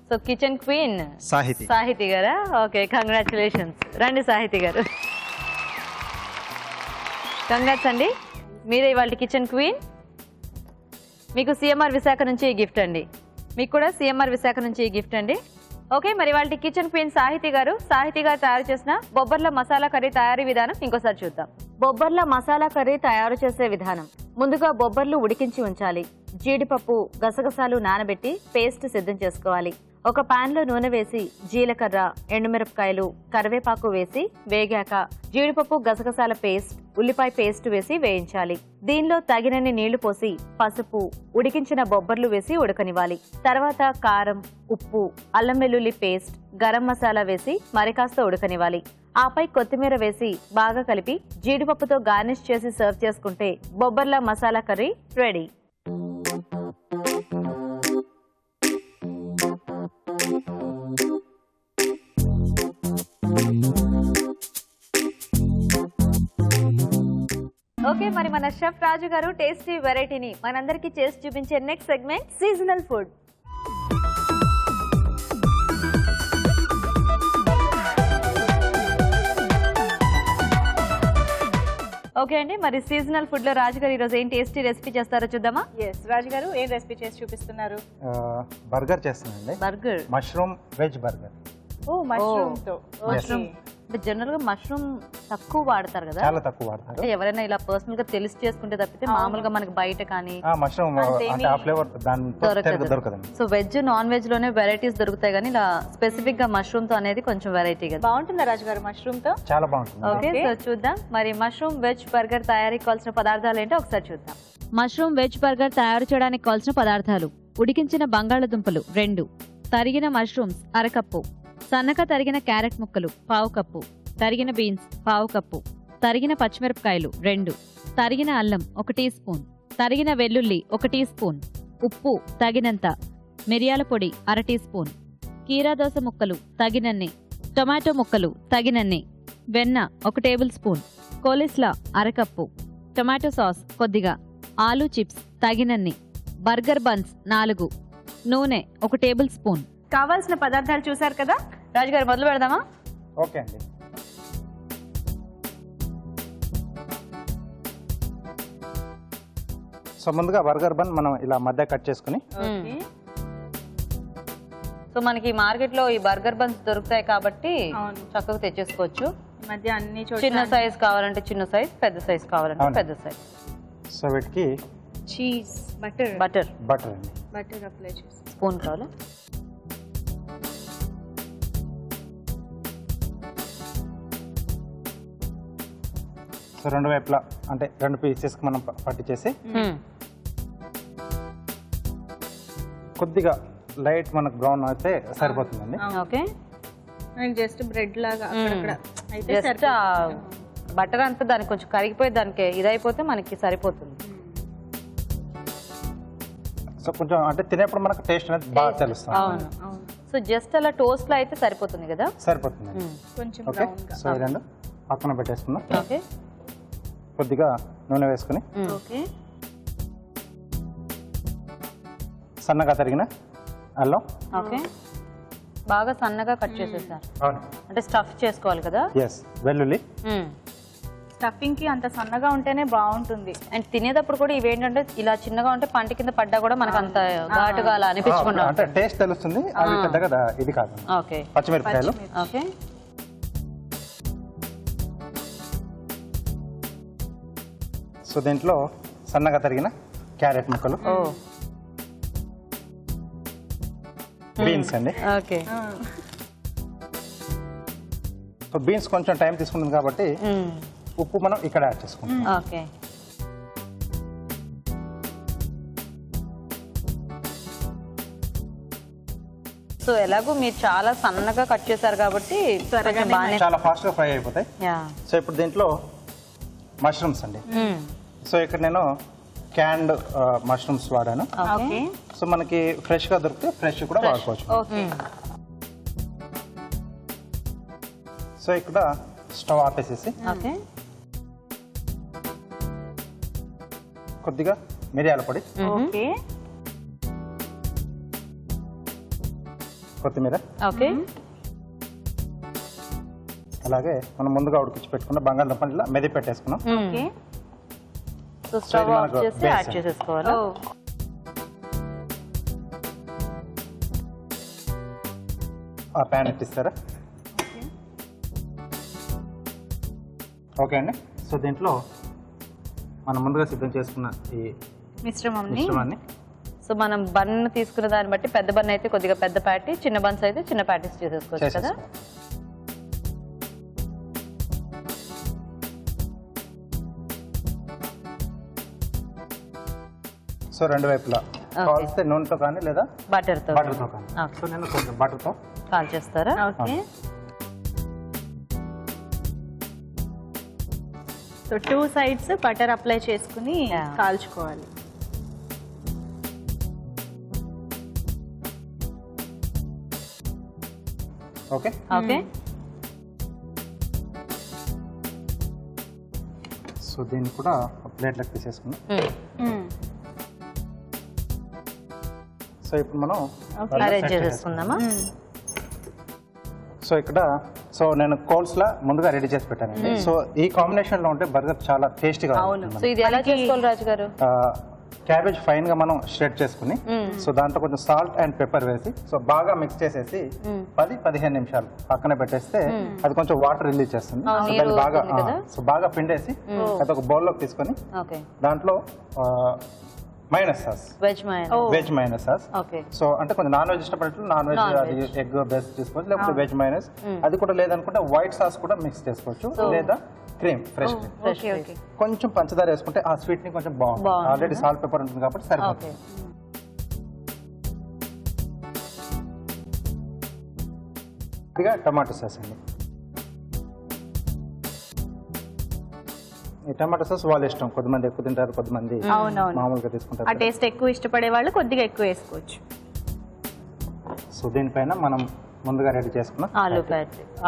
సో కిచెన్ క్వీన్ సాహితి గారా? Okay, congratulations. రండి సాహితి గారు. కంగ్రాట్స్ అండి, మీరే ఇవాళ కిచెన్ క్వీన్. మీకు సిఎంఆర్ విశాఖ నుంచి ఈ గిఫ్ట్ అండి. మీకు కూడా సిఎంఆర్ విశాఖ నుంచి ఈ గిఫ్ట్ అండి. ఓకే, మరి వాళ్ళ కిచెన్ క్వీన్ సాహితి గారు తయారు చేసిన బొబ్బర్ల మసాలా కర్రీ తయారీ విధానం ఇంకోసారి చూద్దాం. బొబ్బర్ల మసాలా కర్రీ తయారు చేసే విధానం. ముందుగా బొబ్బర్లు ఉడికించి ఉంచాలి. జీడిపప్పు, గసగసాలు నానబెట్టి పేస్ట్ సిద్ధం చేసుకోవాలి. ఒక పాన్ లో నూనె వేసి జీలకర్ర, ఎండుమిరపకాయలు, కరివేపాకు వేసి వేగాక జీడిపప్పు, గసగసాల పేస్ట్, ఉల్లిపాయ పేస్ట్ వేసి వేయించాలి. దీనిలో తగినన్ని నీళ్లు పోసి పసుపు, ఉడికించిన బొబ్బర్లు వేసి ఉడకనివ్వాలి. తర్వాత కారం, ఉప్పు, అల్లం వెల్లుల్లి పేస్ట్, గరం మసాలా వేసి మరికాస్త ఉడకనివ్వాలి. ఆపై కొత్తిమీర వేసి బాగా కలిపి జీడిపప్పుతో గార్నిష్ చేసి సర్వ్ చేసుకుంటే బొబ్బర్ల మసాలా కర్రీ రెడీ. ఓకే, మరి మన షెఫ్ రాజు గారు టేస్టీ వెరైటీని మనందరికీ చేసి చూపించే next segment seasonal food. Okay అండి, మరి సీజనల్ ఫుడ్ లో రాజు గారు ఈరోజు ఏం టేస్టీ రెసిపీ చేస్తారో చూద్దామా? రాజు గారు ఏం రెసిపీ చేసి చూపిస్తున్నారు? బర్గర్ చేస్తున్నానండి. Burger, mushroom veg burger. Mushroom తో. మష్రూమ్ జనరల్ గా మష్రూమ్ తక్కువ వాడతారు కదా, చాలా తక్కువ వాడతారు. ఎవరైనా ఇలా పర్సనల్ గా తెలిసి చేసుకుంటే తప్పితే మామూలుగా మనకి బయట కానీ మష్రూమ్ అంటే ఆ ఫ్లేవర్ దొరకదు. సో వెజ్, నాన్ వెజ్ లోనే వెరైటీస్ దొరుకుతాయి కానీ ఇలా స్పెసిఫిక్ గా మష్రూమ్ తో అనేది కొంచెం వెరైటీ కదా. బాగుంటుందా రాజు గారు మష్రూమ్ తో? చాలా బాగుంటుంది. ఓకే, సో చూద్దాం మరి మష్రూమ్ వెజ్ బర్గర్ తయారీకి కావాల్సిన పదార్థాలు ఏంటో ఒకసారి చూద్దాం. మష్రూమ్ వెజ్ బర్గర్ తయారు చేయడానికి కావాల్సిన పదార్థాలు: ఉడికించిన బంగాళదుంపలు 2, తరిగిన మష్రూమ్స్ 1/2 కప్పు, సన్నగా తరిగిన క్యారెట్ ముక్కలు 1/2 కప్పు, తరిగిన బీన్స్ 1/2 కప్పు, తరిగిన పచ్చిమిరపకాయలు 2, తరిగిన అల్లం 1 టీ స్పూన్, తరిగిన వెల్లుల్లి 1 టీ స్పూన్, ఉప్పు తగినంత, మిరియాల పొడి 1/2 టీ స్పూన్, కీరాదోస ముక్కలు తగినన్ని, టొమాటో ముక్కలు తగినన్ని, వెన్న 1 tablespoon, coleslaw 1/2 cup, tomato sauce కొద్దిగా, ఆలూ చిప్స్ తగినన్ని, బర్గర్ బన్స్ 4, నూనె 1 టేబుల్ స్పూన్. కావాల్సిన పదార్థాలు చూసారు కదా రాజుగారు, మొదలు పెడదామా? ఓకే అండి. సో ముందుగా బర్గర్ బన్ మనం ఇలా మధ్య కట్ చేసుకుని, సో మనకి మార్కెట్ లో ఈ బర్గర్ బన్స్ దొరుకుతాయి కాబట్టి చక్కగా తెచ్చేసుకోవచ్చు. మధ్య అన్ని చిన్న సైజ్ కావాలంటే చిన్న సైజ్, పెద్ద సైజ్ కావాలంటే పెద్ద సైజ్. సో వీటికి చీజ్, బటర్ అండి, అప్లై చేసి స్పూన్ కావాలా? సో రెండు వైపులా అంటే 2 పీసెస్ మనం పట్టించేసి కొద్దిగా లైట్ మనకు బ్రౌన్ అయితే సరిపోతుందండి. ఓకే, జస్ట్ బ్రెడ్ లాగా జస్ట్ బటర్ అంతా దానికి కొంచెం కరిగిపోయి దానికి ఇదైపోతే మనకి సరిపోతుంది. సో కొంచెం అంటే తినేప్పుడు మనకు టేస్ట్ అనేది బాగా తెలుస్తుంది. అవును, సో జస్ట్ అలా టోస్ట్ లో అయితే సరిపోతుంది కదా? సరిపోతుంది. కొంచెం ఓకే, సో రెండు పక్కన పెట్టేసుకున్నాం. ఓకే, కొద్దిగా నూనె వేసుకుని, ఓకే, సన్నగా తరిగిన అల్లం, ఓకే, బాగా సన్నగా కట్ చేసేసారు. అంటే స్టఫ్ చేసుకోవాలి కదా? ఎస్, వెల్లుల్లి. స్టఫింగ్ కి అంత సన్నగా ఉంటేనే బాగుంటుంది. అండ్ తినేటప్పుడు కూడా ఇవేంటంటే ఇలా చిన్నగా ఉంటే పంట కింద పడ్డా కూడా మనకు అంత ఘాటుగా అలా అనిపించకుండా అంటే టేస్ట్ తెలుస్తుంది. అవి పెద్దగా ఇది కాదు. ఓకే, పచ్చిమిరపకాయలు. ఓకే, సో దీంట్లో సన్నగా తరిగిన క్యారెట్ ముక్కలు, బీన్స్ అండి. ఓకే, సో బీన్స్ కొంచెం టైం తీసుకుంటుంది కాబట్టి ఉప్పు మనం ఇక్కడ యాడ్ చేసుకుంటాం. ఓకే, సో ఎలాగో మీరు చాలా సన్నగా కట్ చేశారు కాబట్టి చాలా ఫాస్ట్ గా ఫ్రై అయిపోతాయి. సో ఇప్పుడు దీంట్లో మష్రూమ్స్ అండి. సో ఇక్కడ నేను క్యాండ్ మష్రూమ్స్ వాడాను. ఓకే. సో మనకి ఫ్రెష్ గా దొరికితే ఫ్రెష్ కూడా వాడుకోవచ్చు. ఓకే. సో ఇక్కడ స్టవ్ ఆపేసేసి కొద్దిగా మిరియాల పొడి, ఓకే, కొత్తిమీర, ఓకే, అలాగే మనం ముందుగా ఉడికించి పెట్టుకున్న బంగాళదుంపని ఇలా మెది పెట్టేసుకున్నాం. ఓకే. సో స్టవ్ ఆఫ్ చేసి యాడ్ చేసేసుకోవాలి. ఆ ప్యాన్ ఎట్టిస్తారా? ఓకే అండి. సో దీంట్లో మనం ముందుగా సిద్ధం చేసుకున్న ఈ మిశ్రమాన్ని సో మనం బన్ తీసుకున్న దాన్ని బట్టి పెద్ద బన్ అయితే కొద్దిగా పెద్ద ప్యాటీ, చిన్న బన్స్ అయితే చిన్న ప్యాటీస్ చేసేసుకోవచ్చు కదా. సో రెండు వైపులా కాల్స్తే నూనెతో కానీ లేదా బటర్తో కానీ. సో నేను కొంచెం బటర్తో కాల్ చేస్తారా? Okay. So 2 sides butter apply చేసుకుని కాల్చుకోవాలి. ఓకే. ఓకే. సో దీన్ని కూడా ప్లేట్లోకి తీసేసుకున్నాం. సో ఇప్పుడు మనం అరేంజ్ చేసేసుకుందామా? సో ఇక్కడ సో నేను కోల్స్ లా ముందుగా రెడీ చేసి పెట్టానండి. సో ఈ కాంబినేషన్ లో ఉంటే బర్గర్ చాలా టేస్టీగా ఉంటుంది. సో ఇది ఎలా చేసుకోవాలి రాజు గారు? క్యాబేజ్ ఫైన్ గా మనం షెడ్ చేసుకుని సో దాంట్లో కొంచెం సాల్ట్ అండ్ పెప్పర్ వేసి సో బాగా మిక్స్ చేసేసి 10-15 నిమిషాలు పక్కన పెట్టేస్తే అది కొంచెం వాటర్ రిలీజ్ చేస్తుంది. సో దాన్ని బాగా బాగా పిండేసి అది ఒక బౌల్లోకి తీసుకొని దాంట్లో minus sauce, veg minus sauce. So అంటే కొంచెం నాన్ వెజ్ ఇష్టపడేట్లు నాన్ వెజ్ అది ఎగ్ బేస్ తీసుకోవచ్చు, లేకపోతే వెజ్ మైనస్. అది కూడా లేదనుకుంటే వైట్ సాస్ కూడా మిక్స్ చేసుకోవచ్చు, లేదా క్రీమ్, ఫ్రెష్ క్రీమ్. కొంచెం పంచదార వేసుకుంటే ఆ స్వీట్ ని కొంచెం బాగుంటుంది. ఆల్రెడీ సాల్ట్ పెప్పర్ ఉంటుంది కాబట్టి సరిపోతుంది. ఇదిగా టమాటో సాస్ అండి. ఈ టమాటో సాస్ వాళ్ళ ఇష్టం, కొద్దిమంది ఎక్కువ తింటారు, కొద్దిమంది మామూలుగా తీసుకుంటారు. ఆ టేస్ట్ ఎక్కువ ఇష్టపడే వాళ్ళు కొద్దిగా ఎక్కువ వేసుకోవచ్చు. సో దీనిపైన మనం ముందుగా రెడీ చేసుకున్న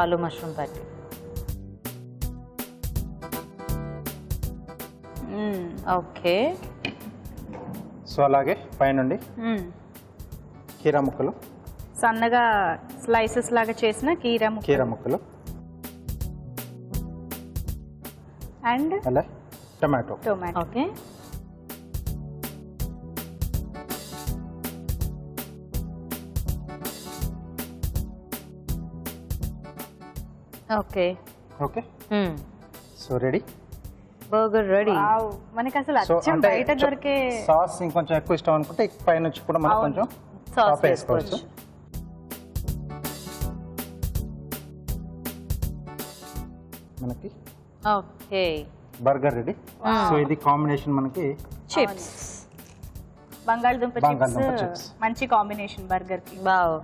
ఆలు మష్రూమ్ ప్యాటీ. ఓకే. సో అలాగే పైనుండి కీరా ముక్కలు, సన్నగా స్లైసెస్ లాగా చేసిన కీరా ముక్కలు అండ్ అలా tomato. Okay. Okay. Okay. So ready, burger ready. మనకి అసలు అచ్చం బయట దొరికే సాస్ ఇంకొంచెం ఎక్కువ ఇష్టం అనుకుంటే పై నుంచి కూడా మనం కొంచెం సాస్ వేసుకోవచ్చు. మనకి ఓకే బర్గర్ రెడీ. సో ఇది కాంబినేషన్ మనకి చిప్స్, బంగాళదుంప చిప్స్ మంచి కాంబినేషన్ బర్గర్ కి. వావ్.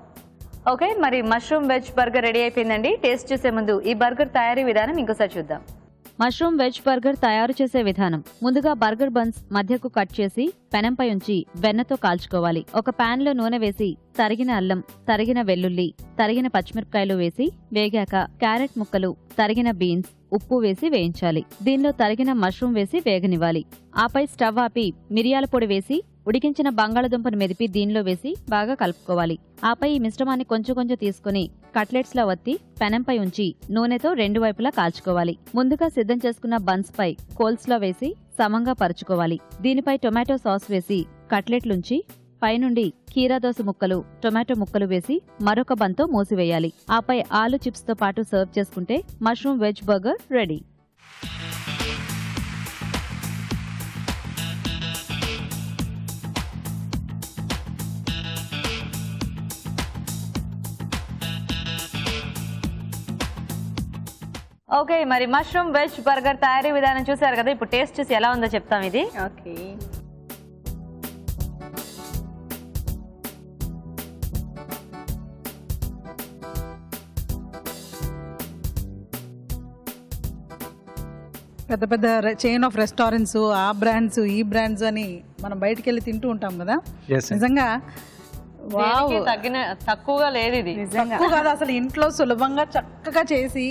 ఓకే, మరి మష్రూమ్ వెజ్ బర్గర్ రెడీ అయిపోయిందండి. టేస్ట్ చేసే ముందు ఈ బర్గర్ తయారీ విధానం ఇంకోసారి చూద్దాం. మష్రూమ్ వెజ్ బర్గర్ తయారు చేసే విధానం: ముందుగా బర్గర్ బన్స్ మధ్యకు కట్ చేసి పెనంపై ఉంచి వెన్నతో కాల్చుకోవాలి. ఒక పాన్ లో నూనె వేసి తరిగిన అల్లం, తరిగిన వెల్లుల్లి, తరిగిన పచ్చిమిరపకాయలు వేసి వేగాక క్యారెట్ ముక్కలు, తరిగిన బీన్స్, ఉప్పు వేసి వేయించాలి. దీనిలో తరిగిన మష్రూమ్ వేసి వేగనివ్వాలి. ఆపై స్టవ్ ఆపి మిరియాల పొడి వేసి ఉడికించిన బంగాళదుంపను మెదిపి దీనిలో వేసి బాగా కలుపుకోవాలి. ఆపై ఈ మిశ్రమాన్ని కొంచెం కొంచెం తీసుకుని కట్లెట్స్ లా వత్తి పెనంపై ఉంచి నూనెతో 2 వైపులా కాల్చుకోవాలి. ముందుగా సిద్ధం చేసుకున్న బన్స్ పై కోల్స్ లో వేసి సమంగా పరుచుకోవాలి. దీనిపై టొమాటో సాస్ వేసి కట్లెట్లుంచి పైనుండి కీరాదోస ముక్కలు, టొమాటో ముక్కలు వేసి మరొక బంతో మూసివేయాలి. ఆపై ఆలు చిప్స్ తో పాటు సర్వ్ చేసుకుంటే mushroom veg burger ready. Okay, మరి మష్రూమ్ వెజ్ బర్గర్ తయారీ విధానం చూసారు కదా. ఇప్పుడు టేస్ట్ చూసి ఎలా ఉందో చెప్తాం. ఇది ఓకే. పెద్ద పెద్ద చైన్ ఆఫ్ రెస్టారెంట్స్, ఆ బ్రాండ్స్ ఈ బ్రాండ్స్ అని మనం బయటికి వెళ్ళి తింటూ ఉంటాం కదా. నిజంగా తక్కువగా లేదు ఇది. తక్కువ కాదు అసలు, ఇంట్లో సులభంగా చక్కగా చేసి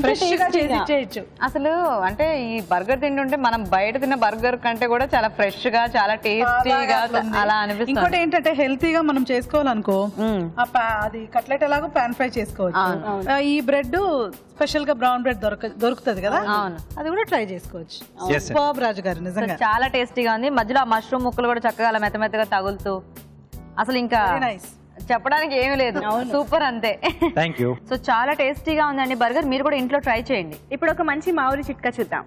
ఫ్రెష్ గా చేసి ఇచ్చేయచ్చు. అసలు అంటే ఈ బర్గర్ తింటుంటే మనం బయట తిన్న బర్గర్ కంటే కూడా చాలా ఫ్రెష్ గా, చాలా టేస్టీగా అలా అనిపిస్తుంది. ఇంకోటి ఏంటంటే హెల్తీగా మనం చేసుకోవాలనుకో, అది కట్లెట్ ఎలాగో పాన్ ఫ్రై చేసుకోవచ్చు. ఈ బ్రెడ్ స్పెషల్ గా బ్రౌన్ బ్రెడ్ దొరుకుతుంది కదా, అది కూడా ట్రై చేసుకోవచ్చు. సూపర్ రాజు గారు, నిజంగా చాలా టేస్టీగా ఉంది. మధ్యలో ఆ మష్రూమ్ ముక్కలు కూడా చక్కగా అలా మెత్త మెత్తగా తగులుతూ, అసలు ఇంకా చెప్పడానికి ఏమీ లేదు, సూపర్ అంతే. థాంక్యూ. సో చాలా టేస్టీగా ఉందండి బర్గర్, మీరు కూడా ఇంట్లో ట్రై చేయండి. ఇప్పుడు ఒక మంచి మా ఊరి చిట్కా చూద్దాం.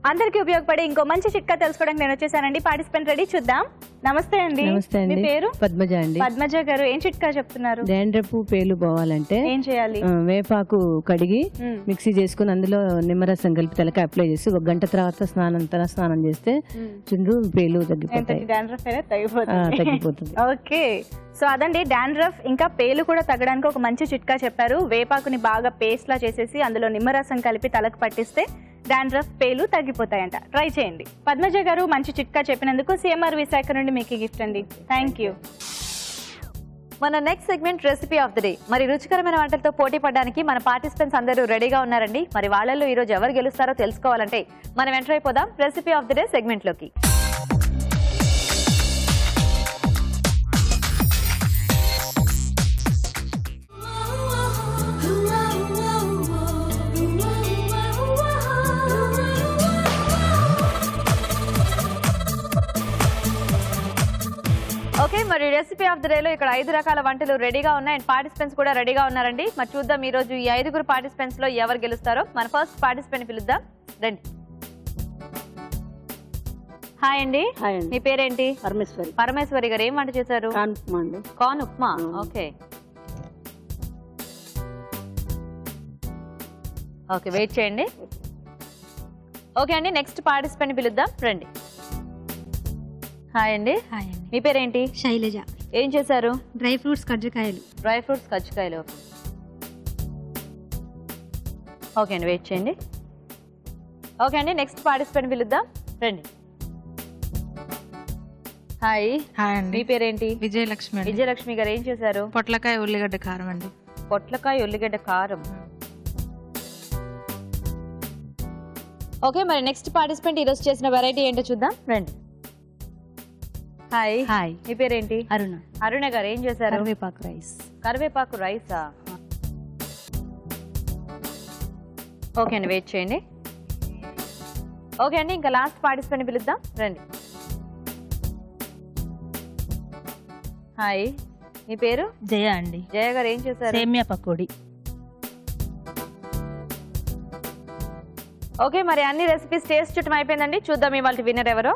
అందరికి ఉపయోగపడే ఇంకో మంచి చిట్కా తెలుసుకోవడానికి నేను వచ్చేసానండి. పార్టిసిపెంట్ రెడీ, చూద్దాం. నమస్తే అండి. మీ పేరు? పద్మజ అండి. పద్మజ గారు, ఏం చిట్కా చెప్తున్నారు? డాండ్రఫ్ పేలు పోవాలంటే ఏం చేయాలి? వేపాకు కడిగి మిక్సీ చేసుకుని అందులో నిమ్మరసం కలిపి తలకి అప్లై చేసి 1 గంట తర్వాత స్నానం చేస్తే చుండ్రు పేలు తగ్గిపోతాయి. తగ్గిపోతుంది. ఓకే, సో అదండి డాండ్రఫ్ ఇంకా పేలు కూడా తగ్గడానికి ఒక మంచి చిట్కా చెప్పారు. వేపాకుని బాగా పేస్ట్ లా చేసేసి అందులో నిమ్మరసం కలిపి తలకు పట్టిస్తే డాండ్రఫ్ పేలు తగ్గిపోతాయంట. ట్రై చేయండి. పద్మజ గారు మంచి చిట్కా చెప్పినందుకు సిఎంఆర్ విశాఖ నుండి మీకు గిఫ్ట్ అండి. Thank you. మన next segment recipe of the day. మరి రుచికరమైన వంటలతో పోటీ పడడానికి మన పార్టిసిపెంట్స్ అందరూ రెడీగా ఉన్నారండి. మరి వాళ్ళల్లో ఈ రోజు ఎవరు గెలుస్తారో తెలుసుకోవాలంటే మనం ఎంటర్ అయిపోదాం recipe of the day segment లోకి. ఓకే, మరి రెసిపీ ఆఫ్ ది డే లో ఇక్కడ 5 రకాల వంటలు రెడీగా ఉన్నాయి అండ్ పార్టిసిపెంట్స్ కూడా రెడీగా ఉన్నారండి. మరి చూద్దాం ఈ రోజు ఈ 5 పార్టిసిపెంట్స్ లో ఎవరు గెలుస్తారో. మన ఫస్ట్ పార్టిసిపెంట్ పిలుద్దాం, రండి. హాయ్ అండి. మీ పేరేంటి? పరమేశ్వరి. పరమేశ్వరి గారు, ఏం వంట చేశారు? Corn upma. Okay okay, wait చేయండి. ఓకే అండి, నెక్స్ట్ పార్టిసిపెంట్ పిలుద్దాం, రండి. హాయ్ అండి. మీ పేరేంటి? శైలజ. ఏం చేశారు? డ్రై ఫ్రూట్స్ కజ్జికాయలు. డ్రై ఫ్రూట్స్ కజ్జికాయలు. ఓకే అండి, వెయిట్ చేయండి. ఓకే అండి, నెక్స్ట్ పార్టిసిపెంట్ పిలుద్దాం, రండి. హాయ్. హాయ్ అండి. మీ పేరేంటి? విజయలక్ష్మి. విజయలక్ష్మి గారు, ఏం చేశారు? పొట్లకాయ ఉల్లిగడ్డ కారం అండి. పొట్లకాయ ఉల్లిగడ్డ కారం. ఓకే, మరి నెక్స్ట్ పార్టిసిపెంట్ ఈరోజు చేసిన వెరైటీ ఏంటో చూద్దాం, రండి. హాయ్. హాయ్. మీ పేరేంటి? అరుణ. అరుణ గారు, ఏం చేశారు? కరివేపాకు రైస్. కరివేపాకు రైసా? ఓకే అండి, వెయిట్ చేయండి. ఓకే అండి, ఇంకా లాస్ట్ పార్టిసిపెంట్ పిలుద్దాం, రండి. హాయ్. మీ పేరు? జయ అండి. జయ గారు, ఏం చేశారు? సేమియా పకోడీ. ఓకే, మరి అన్ని రెసిపీస్ టేస్ట్ చుట్టం అయిపోయిందండి. చూద్దాం ఇవాళ విన్నర్ ఎవరో.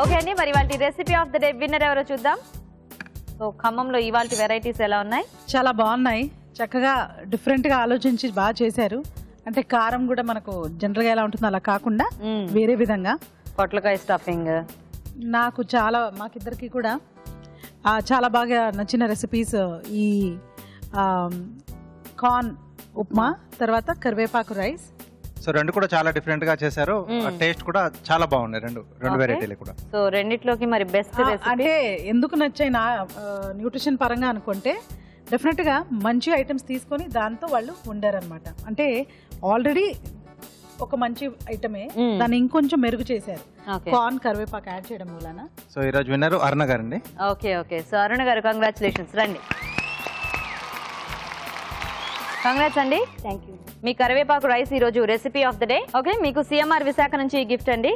ఓకే అండి, మరి ఇవాళ recipe of the day winner ఎవరో చూద్దాం. సో ఖమ్మంలో ఇవాళ వెరైటీస్ ఎలా ఉన్నాయి? చాలా బాగున్నాయి. చక్కగా డిఫరెంట్ గా ఆలోచించి బాగా చేశారు. అంటే కారం కూడా మనకు జనరల్ గా ఎలా ఉంటుందో అలా కాకుండా వేరే విధంగా. పొట్లకాయ స్టఫింగ్ నాకు చాలా, మాకిద్దరికి కూడా చాలా బాగా నచ్చిన రెసిపీస్ ఈ కార్న్ ఉప్మా, తర్వాత కరివేపాకు రైస్. సో రెండు కూడా చాలా డిఫరెంట్ గా చేశారు. టేస్ట్ కూడా చాలా బాగున్నాయి రెండు వెరైటీలు కూడా. సో రెండిట్లోకి మరి బెస్ట్ అంటే ఎందుకు నచ్చాయి నా న్యూట్రిషన్ పరంగా అనుకుంటే, డెఫినెట్ గా మంచి ఐటమ్స్ తీసుకొని దాంతో వాళ్ళు వండారనమాట. అంటే ఆల్రెడీ ఒక మంచి ఐటమే, దాన్ని ఇంకొంచెం మెరుగు చేశారు కార్న్ కరివేపాకు యాడ్ చేయడం మూలన. సో ఈ రోజు విన్నర్ అరుణ గారండి. ఓకే ఓకే, సో అరుణ గారు కంగ్రాచులేషన్స్, రండి. కంగ్రాట్స్ అండి. Thank you. మీ కరివేపాకు రైస్ ఈ రోజు recipe of the day. Okay, మీకు సిఎంఆర్ విశాఖ నుంచి గిఫ్ట్ అండి.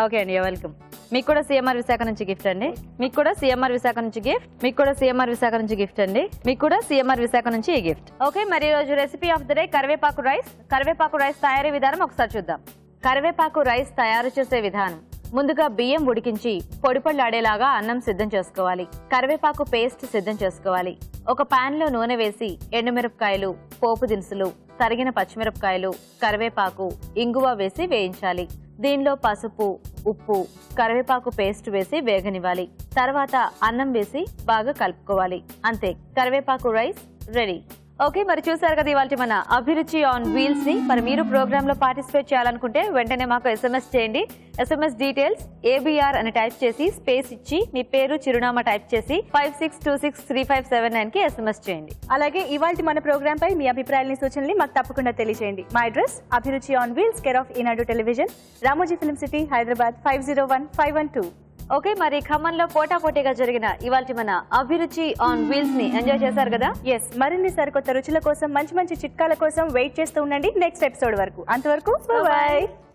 ఓకే అండి, వెల్కమ్. మీకు కూడా సిఎంఆర్ విశాఖ నుంచి గిఫ్ట్ అండి. మీకు కూడా సిఎంఆర్ విశాఖ నుంచి గిఫ్ట్. మీకు కూడా సిఎంఆర్ విశాఖ నుంచి గిఫ్ట్ అండి. మీకు కూడా సిఎంఆర్ విశాఖ నుంచి ఈ గిఫ్ట్. ఓకే, మరి ఈ రోజు రెసిపీ ఆఫ్ ద డే కరివేపాకు రైస్. కరివేపాకు రైస్ తయారీ విధానం ఒకసారి చూద్దాం. కరివేపాకు రైస్ తయారు చేసే విధానం: ముందుగా బియ్యం ఉడికించి పొడిపొళ్ళాడేలాగా అన్నం సిద్ధం చేసుకోవాలి. కరివేపాకు పేస్ట్ సిద్ధం చేసుకోవాలి. ఒక పాన్ లో నూనె వేసి ఎండుమిరపకాయలు, పోపు దినుసులు, తరిగిన పచ్చిమిరపకాయలు, కరివేపాకు, ఇంగువ వేసి వేయించాలి. దీనిలో పసుపు, ఉప్పు, కరివేపాకు పేస్ట్ వేసి వేగనివ్వాలి. తర్వాత అన్నం వేసి బాగా కలుపుకోవాలి. అంతే, కరివేపాకు రైస్ రెడీ. ఓకే, మరి చూసారు కదా ఇవాళ మన అభిరుచి ఆన్ వీల్స్ ని. మరి మీరు ప్రోగ్రామ్ లో పార్టిసిపేట్ చేయాలనుకుంటే వెంటనే మాకు SMS చేయండి. SMS డీటెయిల్స్ ABR అని టైప్ చేసి స్పేస్ ఇచ్చి మీ పేరు, చిరునామా టైప్ చేసి 56263579 కి SMS చేయండి. అలాగే ఇవాళ మన ప్రోగ్రామ్ పై మీ అభిప్రాయాలని, సూచనలు మాకు తప్పకుండా తెలియజేయండి. మా అడ్రస్ అభిరుచి on wheels, care of Eenadu television, Ramoji film city, Hyderabad 501512. Okay, మరి ఖమ్మంలో పోటాపోటీగా జరిగిన ఇవాళ మన అభిరుచి ఆన్ వీల్స్ ని ఎంజాయ్ చేశారు కదా? ఎస్, మరిన్ని సరికొత్త రుచుల కోసం, మంచి మంచి చిట్కాల కోసం వెయిట్ చేస్తూ ఉండండి నెక్స్ట్ ఎపిసోడ్ వరకు. అంతవరకు బాయ్.